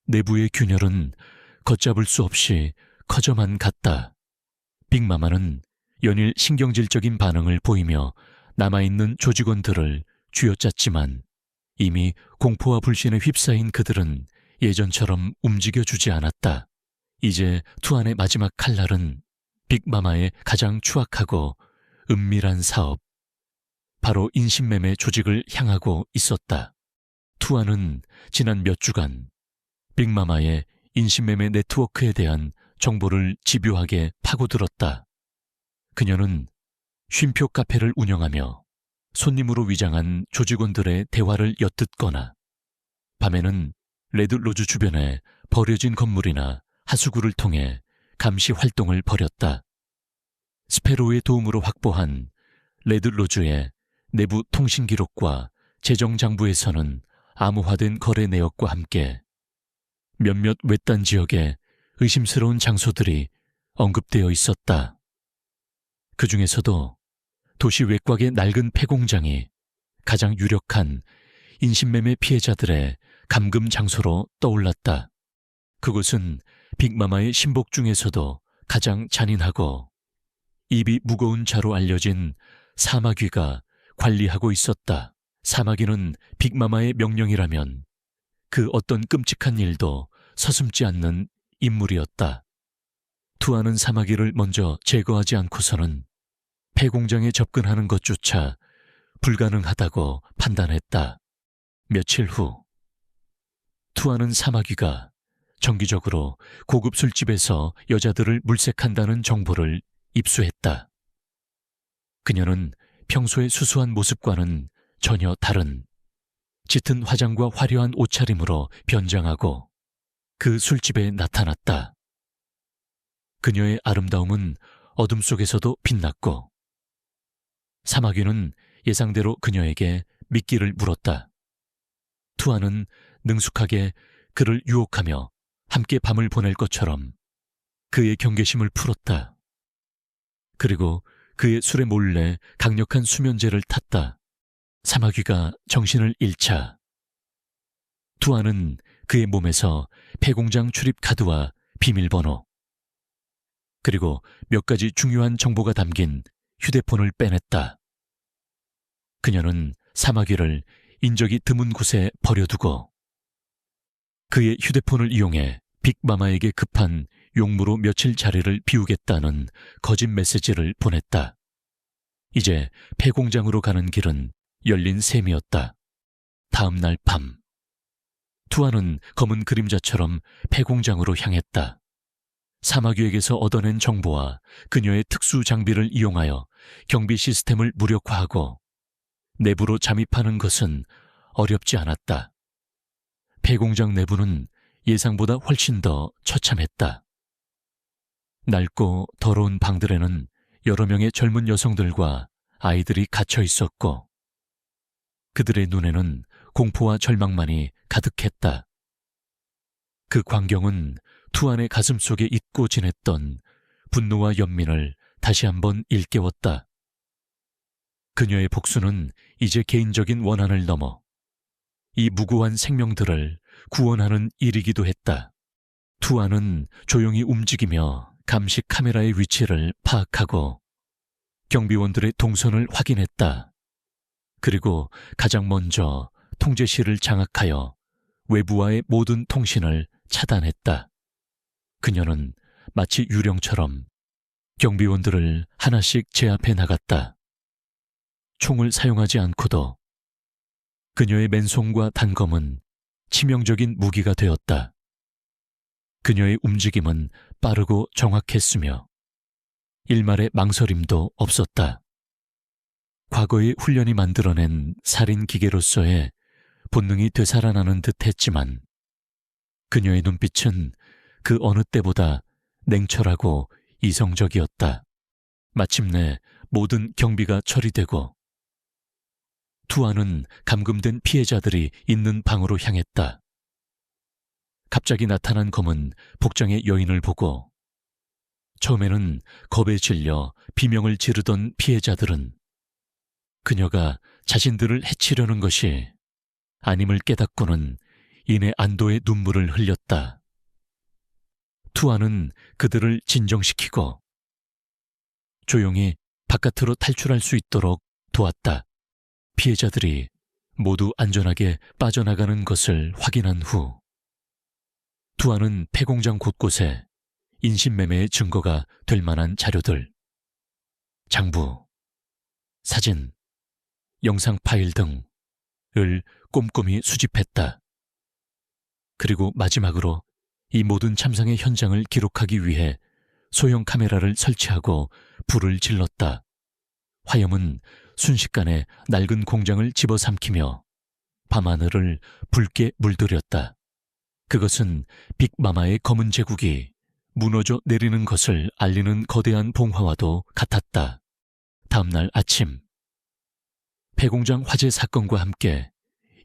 내부의 균열은 걷잡을 수 없이 커져만 갔다. 빅마마는 연일 신경질적인 반응을 보이며 남아있는 조직원들을 쥐어짰지만 이미 공포와 불신에 휩싸인 그들은 예전처럼 움직여주지 않았다. 이제 투안의 마지막 칼날은 빅마마의 가장 추악하고 은밀한 사업, 바로 인신매매 조직을 향하고 있었다. 투안은 지난 몇 주간 빅마마의 인신매매 네트워크에 대한 정보를 집요하게 파고들었다. 그녀는 쉼표 카페를 운영하며 손님으로 위장한 조직원들의 대화를 엿듣거나 밤에는 레드로즈 주변에 버려진 건물이나 하수구를 통해 감시 활동을 벌였다. 스페로의 도움으로 확보한 레드로즈의 내부 통신 기록과 재정장부에서는 암호화된 거래 내역과 함께 몇몇 외딴 지역에 의심스러운 장소들이 언급되어 있었다. 그 중에서도 도시 외곽의 낡은 폐공장이 가장 유력한 인신매매 피해자들의 감금 장소로 떠올랐다. 그곳은 빅마마의 신복 중에서도 가장 잔인하고 입이 무거운 자로 알려진 사마귀가 관리하고 있었다. 사마귀는 빅마마의 명령이라면 그 어떤 끔찍한 일도 서슴지 않는 인물이었다. 투안은 사마귀를 먼저 제거하지 않고서는 폐공장에 접근하는 것조차 불가능하다고 판단했다. 며칠 후 투안은 사마귀가 정기적으로 고급 술집에서 여자들을 물색한다는 정보를 입수했다. 그녀는 평소의 수수한 모습과는 전혀 다른 짙은 화장과 화려한 옷차림으로 변장하고 그 술집에 나타났다. 그녀의 아름다움은 어둠 속에서도 빛났고 사마귀는 예상대로 그녀에게 미끼를 물었다. 투아는 능숙하게 그를 유혹하며 함께 밤을 보낼 것처럼 그의 경계심을 풀었다. 그리고 그의 술에 몰래 강력한 수면제를 탔다. 사마귀가 정신을 잃자 투아는 그의 몸에서 폐공장 출입 카드와 비밀번호 그리고 몇 가지 중요한 정보가 담긴 휴대폰을 빼냈다. 그녀는 사마귀를 인적이 드문 곳에 버려두고 그의 휴대폰을 이용해 빅마마에게 급한 용무로 며칠 자리를 비우겠다는 거짓 메시지를 보냈다. 이제 폐공장으로 가는 길은 열린 셈이었다. 다음 날 밤, 투아는 검은 그림자처럼 폐공장으로 향했다. 사마귀에게서 얻어낸 정보와 그녀의 특수 장비를 이용하여 경비 시스템을 무력화하고 내부로 잠입하는 것은 어렵지 않았다. 폐공장 내부는 예상보다 훨씬 더 처참했다. 낡고 더러운 방들에는 여러 명의 젊은 여성들과 아이들이 갇혀 있었고 그들의 눈에는 공포와 절망만이 가득했다. 그 광경은 투안의 가슴 속에 잊고 지냈던 분노와 연민을 다시 한번 일깨웠다. 그녀의 복수는 이제 개인적인 원한을 넘어 이 무고한 생명들을 구원하는 일이기도 했다. 투안은 조용히 움직이며 감시 카메라의 위치를 파악하고 경비원들의 동선을 확인했다. 그리고 가장 먼저 통제실을 장악하여 외부와의 모든 통신을 차단했다. 그녀는 마치 유령처럼 경비원들을 하나씩 제압해 나갔다. 총을 사용하지 않고도 그녀의 맨손과 단검은 치명적인 무기가 되었다. 그녀의 움직임은 빠르고 정확했으며 일말의 망설임도 없었다. 과거의 훈련이 만들어낸 살인 기계로서의 본능이 되살아나는 듯 했지만 그녀의 눈빛은 그 어느 때보다 냉철하고 이성적이었다. 마침내 모든 경비가 처리되고 투아는 감금된 피해자들이 있는 방으로 향했다. 갑자기 나타난 검은 복장의 여인을 보고 처음에는 겁에 질려 비명을 지르던 피해자들은 그녀가 자신들을 해치려는 것이 아님을 깨닫고는 이내 안도의 눈물을 흘렸다. 투아는 그들을 진정시키고 조용히 바깥으로 탈출할 수 있도록 도왔다. 피해자들이 모두 안전하게 빠져나가는 것을 확인한 후 투아는 폐공장 곳곳에 인신매매의 증거가 될 만한 자료들, 장부, 사진, 영상 파일 등을 꼼꼼히 수집했다. 그리고 마지막으로 이 모든 참상의 현장을 기록하기 위해 소형 카메라를 설치하고 불을 질렀다. 화염은 순식간에 낡은 공장을 집어삼키며 밤하늘을 붉게 물들였다. 그것은 빅마마의 검은 제국이 무너져 내리는 것을 알리는 거대한 봉화와도 같았다. 다음날 아침, 폐공장 화재 사건과 함께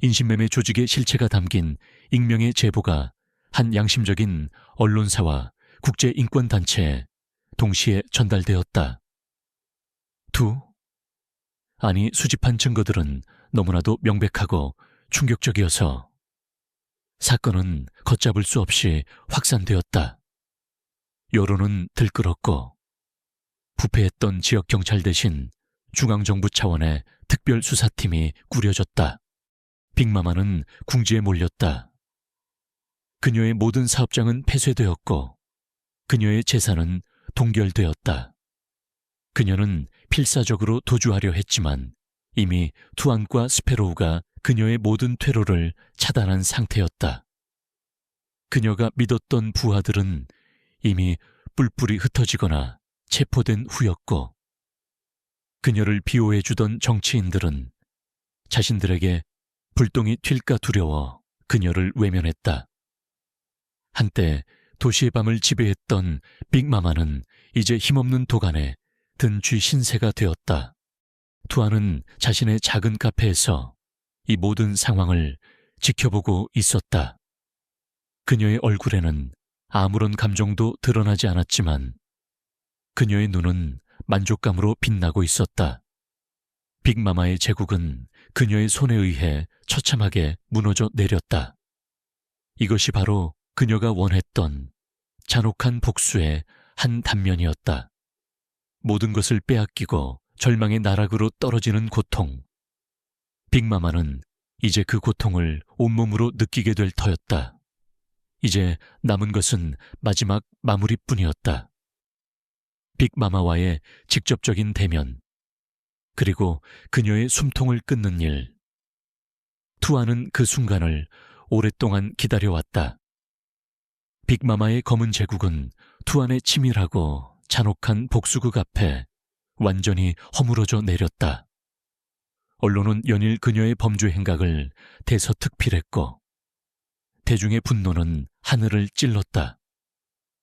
인신매매 조직의 실체가 담긴 익명의 제보가 한 양심적인 언론사와 국제인권단체에 동시에 전달되었다. 수집한 증거들은 너무나도 명백하고 충격적이어서 사건은 걷잡을 수 없이 확산되었다. 여론은 들끓었고 부패했던 지역 경찰 대신 중앙정부 차원의 특별수사팀이 꾸려졌다. 빅마마는 궁지에 몰렸다. 그녀의 모든 사업장은 폐쇄되었고 그녀의 재산은 동결되었다. 그녀는 필사적으로 도주하려 했지만 이미 투안과 스페로우가 그녀의 모든 퇴로를 차단한 상태였다. 그녀가 믿었던 부하들은 이미 뿔뿔이 흩어지거나 체포된 후였고 그녀를 비호해주던 정치인들은 자신들에게 불똥이 튈까 두려워 그녀를 외면했다. 한때 도시의 밤을 지배했던 빅마마는 이제 힘없는 도간에 든 쥐 신세가 되었다. 투아는 자신의 작은 카페에서 이 모든 상황을 지켜보고 있었다. 그녀의 얼굴에는 아무런 감정도 드러나지 않았지만 그녀의 눈은 만족감으로 빛나고 있었다. 빅마마의 제국은 그녀의 손에 의해 처참하게 무너져 내렸다. 이것이 바로 그녀가 원했던 잔혹한 복수의 한 단면이었다. 모든 것을 빼앗기고 절망의 나락으로 떨어지는 고통. 빅마마는 이제 그 고통을 온몸으로 느끼게 될 터였다. 이제 남은 것은 마지막 마무리뿐이었다. 빅마마와의 직접적인 대면, 그리고 그녀의 숨통을 끊는 일. 투아는 그 순간을 오랫동안 기다려왔다. 빅마마의 검은 제국은 투안의 치밀하고 잔혹한 복수극 앞에 완전히 허물어져 내렸다. 언론은 연일 그녀의 범죄 행각을 대서특필했고 대중의 분노는 하늘을 찔렀다.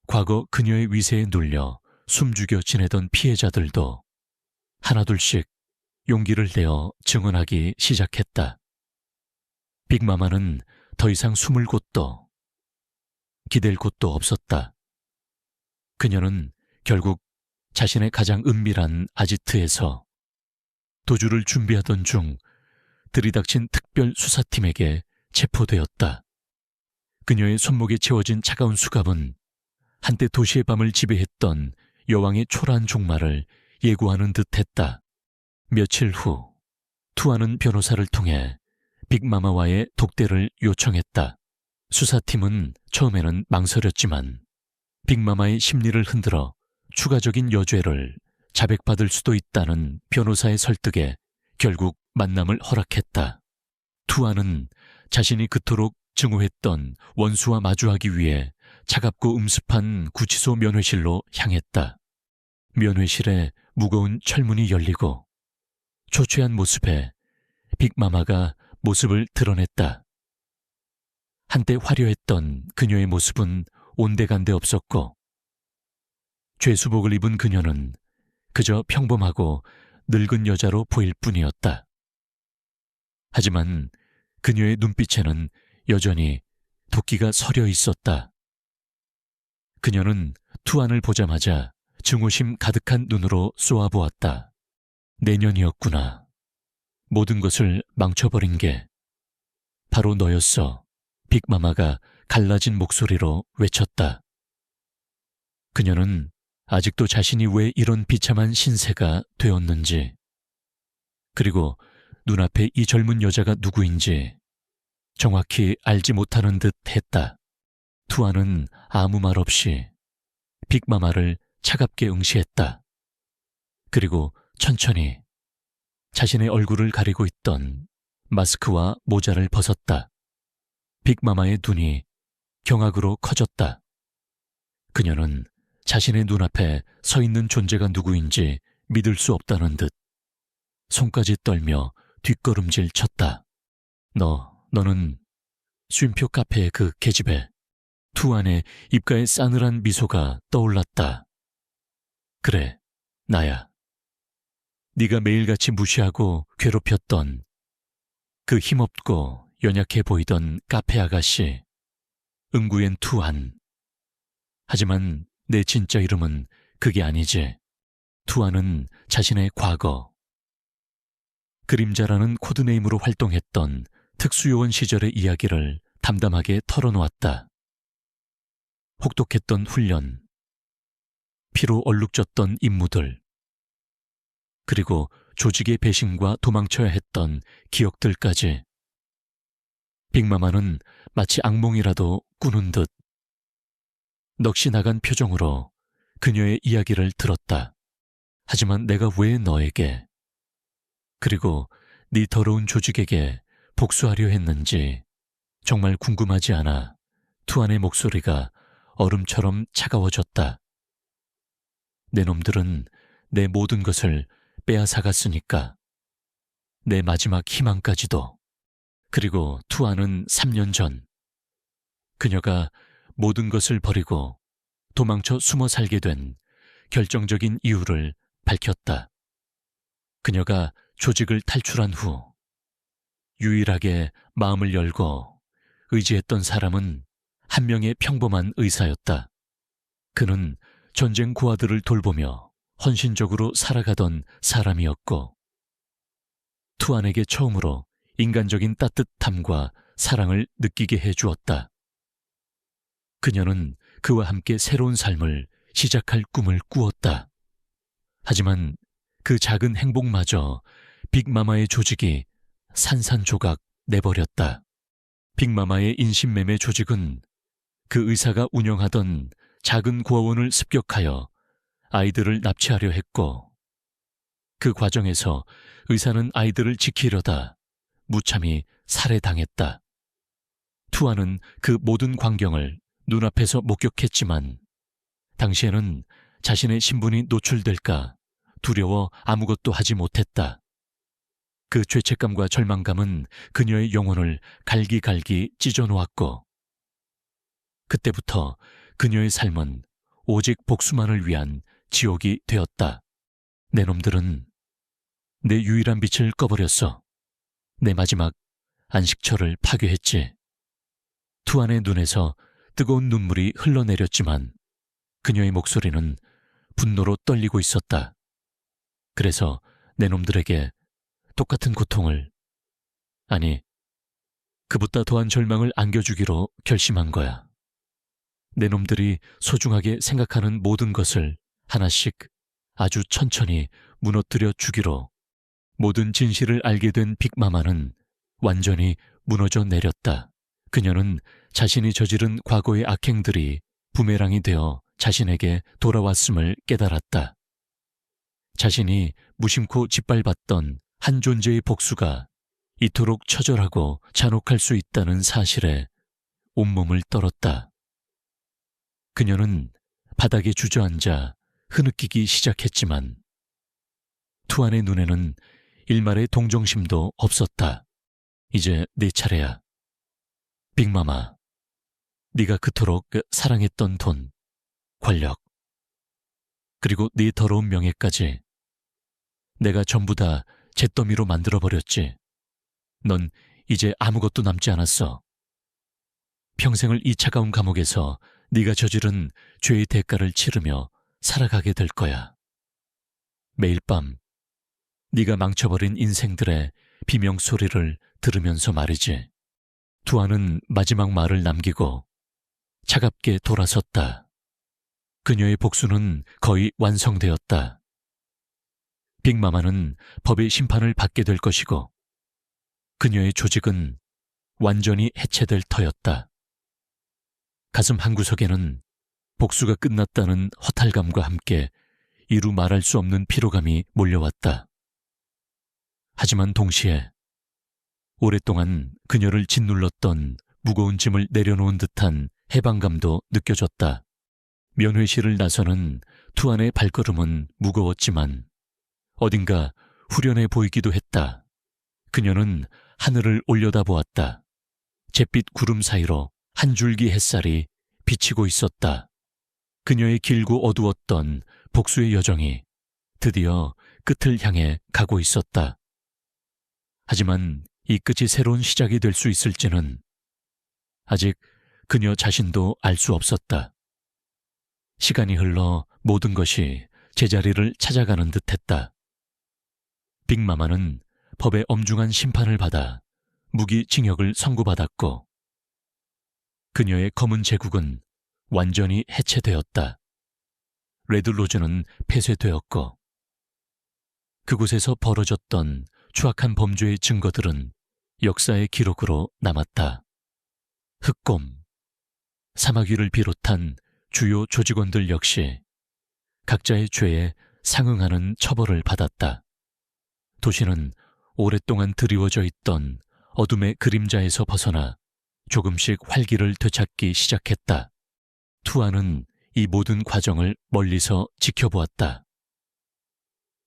과거 그녀의 위세에 눌려 숨죽여 지내던 피해자들도 하나둘씩 용기를 내어 증언하기 시작했다. 빅마마는 더 이상 숨을 곳도 기댈 곳도 없었다. 그녀는 결국 자신의 가장 은밀한 아지트에서 도주를 준비하던 중 들이닥친 특별 수사팀에게 체포되었다. 그녀의 손목에 채워진 차가운 수갑은 한때 도시의 밤을 지배했던 여왕의 초라한 종말을 예고하는 듯했다. 며칠 후 투아는 변호사를 통해 빅마마와의 독대를 요청했다. 수사팀은 처음에는 망설였지만 빅마마의 심리를 흔들어 추가적인 여죄를 자백받을 수도 있다는 변호사의 설득에 결국 만남을 허락했다. 투아는 자신이 그토록 증오했던 원수와 마주하기 위해 차갑고 음습한 구치소 면회실로 향했다. 면회실에 무거운 철문이 열리고 초췌한 모습에 빅마마가 모습을 드러냈다. 한때 화려했던 그녀의 모습은 온데간데 없었고 죄수복을 입은 그녀는 그저 평범하고 늙은 여자로 보일 뿐이었다. 하지만 그녀의 눈빛에는 여전히 도끼가 서려 있었다. 그녀는 투안을 보자마자 증오심 가득한 눈으로 쏘아보았다. 내년이었구나. 모든 것을 망쳐버린 게 바로 너였어. 빅마마가 갈라진 목소리로 외쳤다. 그녀는 아직도 자신이 왜 이런 비참한 신세가 되었는지, 그리고 눈앞에 이 젊은 여자가 누구인지 정확히 알지 못하는 듯 했다. 투아는 아무 말 없이 빅마마를 차갑게 응시했다. 그리고 천천히 자신의 얼굴을 가리고 있던 마스크와 모자를 벗었다. 빅마마의 눈이 경악으로 커졌다. 그녀는 자신의 눈앞에 서 있는 존재가 누구인지 믿을 수 없다는 듯 손까지 떨며 뒷걸음질 쳤다. 너는 쉼표 카페의 그 계집애. 투안의 입가에 싸늘한 미소가 떠올랐다. 그래, 나야. 네가 매일같이 무시하고 괴롭혔던 그 힘없고 연약해 보이던 카페 아가씨, 응구엔 투안. 하지만 내 진짜 이름은 그게 아니지. 투안은 자신의 과거, 그림자라는 코드네임으로 활동했던 특수요원 시절의 이야기를 담담하게 털어놓았다. 혹독했던 훈련, 피로 얼룩졌던 임무들, 그리고 조직의 배신과 도망쳐야 했던 기억들까지. 빅마마는 마치 악몽이라도 꾸는 듯 넋이 나간 표정으로 그녀의 이야기를 들었다. 하지만 내가 왜 너에게, 그리고 네 더러운 조직에게 복수하려 했는지 정말 궁금하지 않아. 투안의 목소리가 얼음처럼 차가워졌다. 내 놈들은 내 모든 것을 빼앗아갔으니까. 내 마지막 희망까지도. 그리고 투아는 3년 전 그녀가 모든 것을 버리고 도망쳐 숨어 살게 된 결정적인 이유를 밝혔다. 그녀가 조직을 탈출한 후 유일하게 마음을 열고 의지했던 사람은 한 명의 평범한 의사였다. 그는 전쟁 고아들을 돌보며 헌신적으로 살아가던 사람이었고 투안에게 처음으로 인간적인 따뜻함과 사랑을 느끼게 해주었다. 그녀는 그와 함께 새로운 삶을 시작할 꿈을 꾸었다. 하지만 그 작은 행복마저 빅마마의 조직이 산산조각 내버렸다. 빅마마의 인신매매 조직은 그 의사가 운영하던 작은 고아원을 습격하여 아이들을 납치하려 했고 그 과정에서 의사는 아이들을 지키려다 무참히 살해당했다. 투아는 그 모든 광경을 눈앞에서 목격했지만 당시에는 자신의 신분이 노출될까 두려워 아무것도 하지 못했다. 그 죄책감과 절망감은 그녀의 영혼을 갈기갈기 찢어놓았고 그때부터 그녀의 삶은 오직 복수만을 위한 지옥이 되었다. 내 놈들은 내 유일한 빛을 꺼버렸어. 내 마지막 안식처를 파괴했지. 투안의 눈에서 뜨거운 눈물이 흘러내렸지만 그녀의 목소리는 분노로 떨리고 있었다. 그래서 내 놈들에게 똑같은 고통을, 아니, 그보다 더한 절망을 안겨주기로 결심한 거야. 내 놈들이 소중하게 생각하는 모든 것을 하나씩 아주 천천히 무너뜨려 주기로. 모든 진실을 알게 된 빅마마는 완전히 무너져 내렸다. 그녀는 자신이 저지른 과거의 악행들이 부메랑이 되어 자신에게 돌아왔음을 깨달았다. 자신이 무심코 짓밟았던 한 존재의 복수가 이토록 처절하고 잔혹할 수 있다는 사실에 온몸을 떨었다. 그녀는 바닥에 주저앉아 흐느끼기 시작했지만 투안의 눈에는 일말의 동정심도 없었다. 이제 네 차례야. 빅마마, 네가 그토록 사랑했던 돈, 권력, 그리고 네 더러운 명예까지 내가 전부 다 잿더미로 만들어버렸지. 넌 이제 아무것도 남지 않았어. 평생을 이 차가운 감옥에서 네가 저지른 죄의 대가를 치르며 살아가게 될 거야. 매일 밤 네가 망쳐버린 인생들의 비명소리를 들으면서 말이지. 투아는 마지막 말을 남기고 차갑게 돌아섰다. 그녀의 복수는 거의 완성되었다. 빅마마는 법의 심판을 받게 될 것이고 그녀의 조직은 완전히 해체될 터였다. 가슴 한구석에는 복수가 끝났다는 허탈감과 함께 이루 말할 수 없는 피로감이 몰려왔다. 하지만 동시에 오랫동안 그녀를 짓눌렀던 무거운 짐을 내려놓은 듯한 해방감도 느껴졌다. 면회실을 나서는 투안의 발걸음은 무거웠지만 어딘가 후련해 보이기도 했다. 그녀는 하늘을 올려다보았다. 잿빛 구름 사이로 한 줄기 햇살이 비치고 있었다. 그녀의 길고 어두웠던 복수의 여정이 드디어 끝을 향해 가고 있었다. 하지만 이 끝이 새로운 시작이 될 수 있을지는 아직 그녀 자신도 알 수 없었다. 시간이 흘러 모든 것이 제자리를 찾아가는 듯했다. 빅마마는 법의 엄중한 심판을 받아 무기징역을 선고받았고 그녀의 검은 제국은 완전히 해체되었다. 레드로즈는 폐쇄되었고 그곳에서 벌어졌던 추악한 범죄의 증거들은 역사의 기록으로 남았다. 흑곰, 사마귀를 비롯한 주요 조직원들 역시 각자의 죄에 상응하는 처벌을 받았다. 도시는 오랫동안 드리워져 있던 어둠의 그림자에서 벗어나 조금씩 활기를 되찾기 시작했다. 투아는 이 모든 과정을 멀리서 지켜보았다.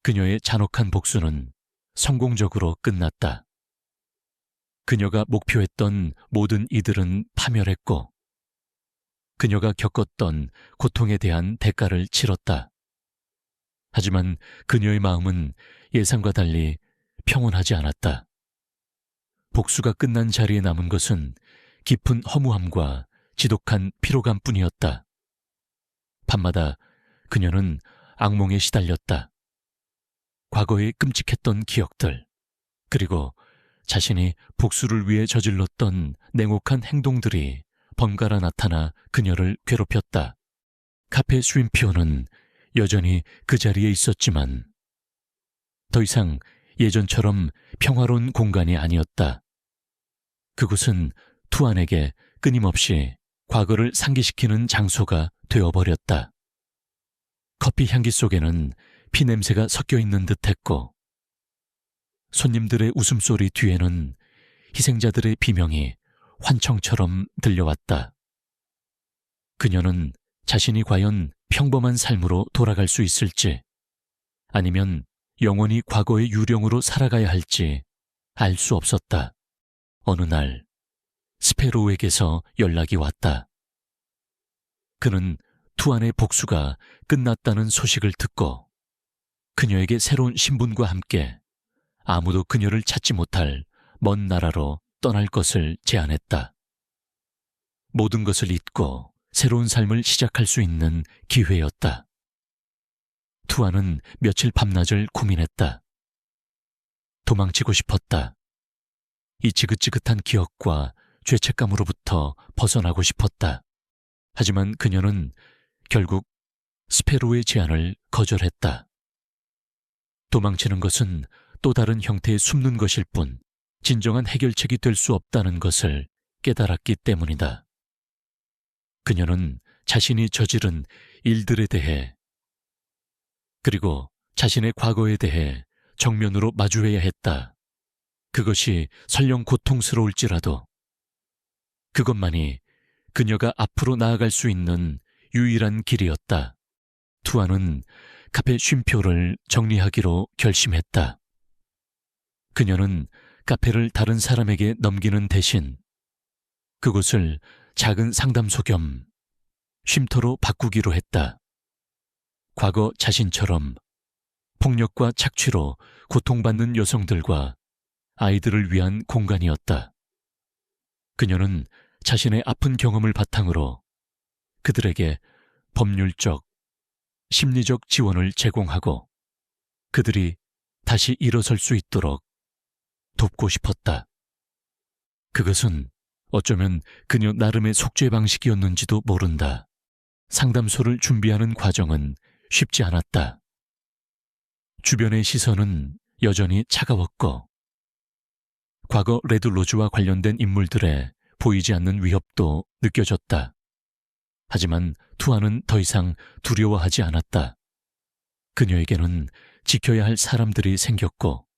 그녀의 잔혹한 복수는 성공적으로 끝났다. 그녀가 목표했던 모든 이들은 파멸했고 그녀가 겪었던 고통에 대한 대가를 치렀다. 하지만 그녀의 마음은 예상과 달리 평온하지 않았다. 복수가 끝난 자리에 남은 것은 깊은 허무함과 지독한 피로감뿐이었다. 밤마다 그녀는 악몽에 시달렸다. 과거의 끔찍했던 기억들, 그리고 자신이 복수를 위해 저질렀던 냉혹한 행동들이 번갈아 나타나 그녀를 괴롭혔다. 카페 쉼피오는 여전히 그 자리에 있었지만 더 이상 예전처럼 평화로운 공간이 아니었다. 그곳은 투안에게 끊임없이 과거를 상기시키는 장소가 되어버렸다. 커피 향기 속에는 피냄새가 섞여 있는 듯했고 손님들의 웃음소리 뒤에는 희생자들의 비명이 환청처럼 들려왔다. 그녀는 자신이 과연 평범한 삶으로 돌아갈 수 있을지 아니면 영원히 과거의 유령으로 살아가야 할지 알 수 없었다. 어느 날 스페로우에게서 연락이 왔다. 그는 투안의 복수가 끝났다는 소식을 듣고 그녀에게 새로운 신분과 함께 아무도 그녀를 찾지 못할 먼 나라로 떠날 것을 제안했다. 모든 것을 잊고 새로운 삶을 시작할 수 있는 기회였다. 투안은 며칠 밤낮을 고민했다. 도망치고 싶었다. 이 지긋지긋한 기억과 죄책감으로부터 벗어나고 싶었다. 하지만 그녀는 결국 스페로의 제안을 거절했다. 도망치는 것은 또 다른 형태의 숨는 것일 뿐 진정한 해결책이 될 수 없다는 것을 깨달았기 때문이다. 그녀는 자신이 저지른 일들에 대해 그리고 자신의 과거에 대해 정면으로 마주해야 했다. 그것이 설령 고통스러울지라도 그것만이 그녀가 앞으로 나아갈 수 있는 유일한 길이었다. 투안은 카페 쉼표를 정리하기로 결심했다. 그녀는 카페를 다른 사람에게 넘기는 대신 그곳을 작은 상담소 겸 쉼터로 바꾸기로 했다. 과거 자신처럼 폭력과 착취로 고통받는 여성들과 아이들을 위한 공간이었다. 그녀는 자신의 아픈 경험을 바탕으로 그들에게 법률적, 심리적 지원을 제공하고 그들이 다시 일어설 수 있도록 돕고 싶었다. 그것은 어쩌면 그녀 나름의 속죄 방식이었는지도 모른다. 상담소를 준비하는 과정은 쉽지 않았다. 주변의 시선은 여전히 차가웠고 과거 레드로즈와 관련된 인물들의 보이지 않는 위협도 느껴졌다. 하지만 투안은 더 이상 두려워하지 않았다. 그녀에게는 지켜야 할 사람들이 생겼고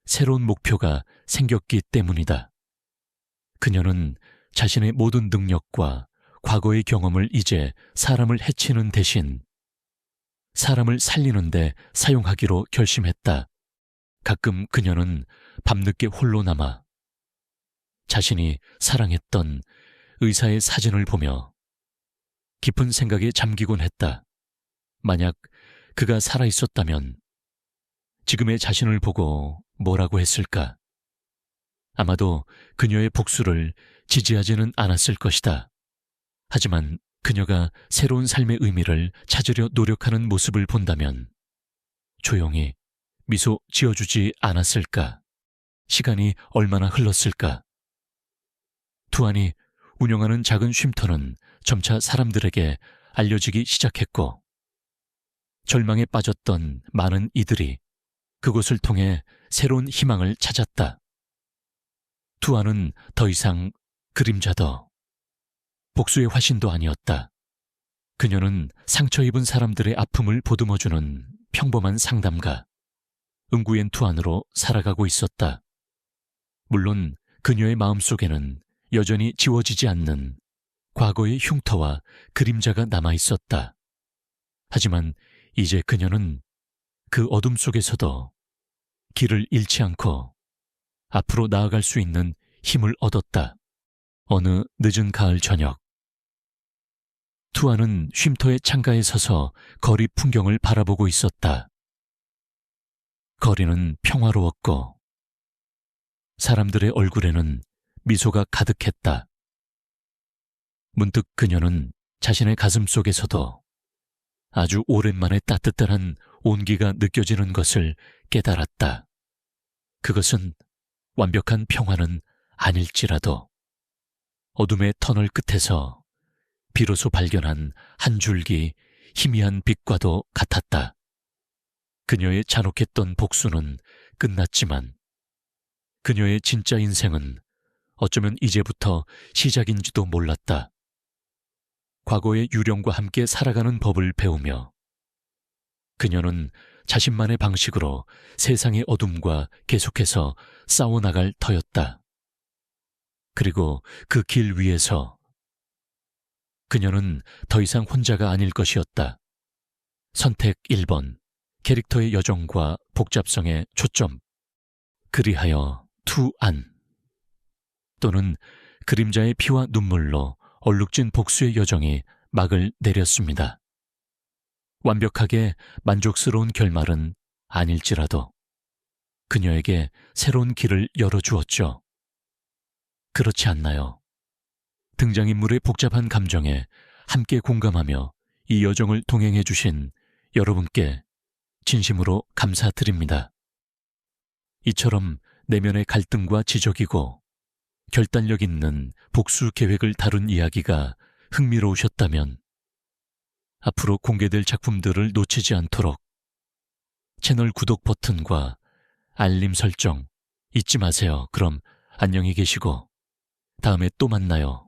새로운 목표가 생겼기 때문이다. 그녀는 자신의 모든 능력과 과거의 경험을 이제 사람을 해치는 대신 사람을 살리는 데 사용하기로 결심했다. 가끔 그녀는 밤늦게 홀로 남아 자신이 사랑했던 의사의 사진을 보며 깊은 생각에 잠기곤 했다. 만약 그가 살아있었다면 지금의 자신을 보고 뭐라고 했을까? 아마도 그녀의 복수를 지지하지는 않았을 것이다. 하지만 그녀가 새로운 삶의 의미를 찾으려 노력하는 모습을 본다면 조용히 미소 지어주지 않았을까? 시간이 얼마나 흘렀을까? 투안이 운영하는 작은 쉼터는 점차 사람들에게 알려지기 시작했고 절망에 빠졌던 많은 이들이 그곳을 통해 새로운 희망을 찾았다. 투안은 더 이상 그림자더 복수의 화신도 아니었다. 그녀는 상처 입은 사람들의 아픔을 보듬어주는 평범한 상담가 응구엔 투안으로 살아가고 있었다. 물론 그녀의 마음속에는 여전히 지워지지 않는 과거의 흉터와 그림자가 남아있었다. 하지만 이제 그녀는 그 어둠 속에서도 길을 잃지 않고 앞으로 나아갈 수 있는 힘을 얻었다. 어느 늦은 가을 저녁, 투아는 쉼터의 창가에 서서 거리 풍경을 바라보고 있었다. 거리는 평화로웠고 사람들의 얼굴에는 미소가 가득했다. 문득 그녀는 자신의 가슴 속에서도 아주 오랜만에 따뜻한 온기가 느껴지는 것을 깨달았다. 그것은 완벽한 평화는 아닐지라도 어둠의 터널 끝에서 비로소 발견한 한 줄기 희미한 빛과도 같았다. 그녀의 잔혹했던 복수는 끝났지만 그녀의 진짜 인생은 어쩌면 이제부터 시작인지도 몰랐다. 과거의 유령과 함께 살아가는 법을 배우며 그녀는 자신만의 방식으로 세상의 어둠과 계속해서 싸워나갈 터였다. 그리고 그 길 위에서 그녀는 더 이상 혼자가 아닐 것이었다. 선택 1번, 캐릭터의 여정과 복잡성에 초점. 그리하여 투안. 또는 그림자의 피와 눈물로 얼룩진 복수의 여정이 막을 내렸습니다. 완벽하게 만족스러운 결말은 아닐지라도 그녀에게 새로운 길을 열어주었죠. 그렇지 않나요? 등장인물의 복잡한 감정에 함께 공감하며 이 여정을 동행해 주신 여러분께 진심으로 감사드립니다. 이처럼 내면의 갈등과 지적이고 결단력 있는 복수 계획을 다룬 이야기가 흥미로우셨다면 앞으로 공개될 작품들을 놓치지 않도록 채널 구독 버튼과 알림 설정 잊지 마세요. 그럼 안녕히 계시고 다음에 또 만나요.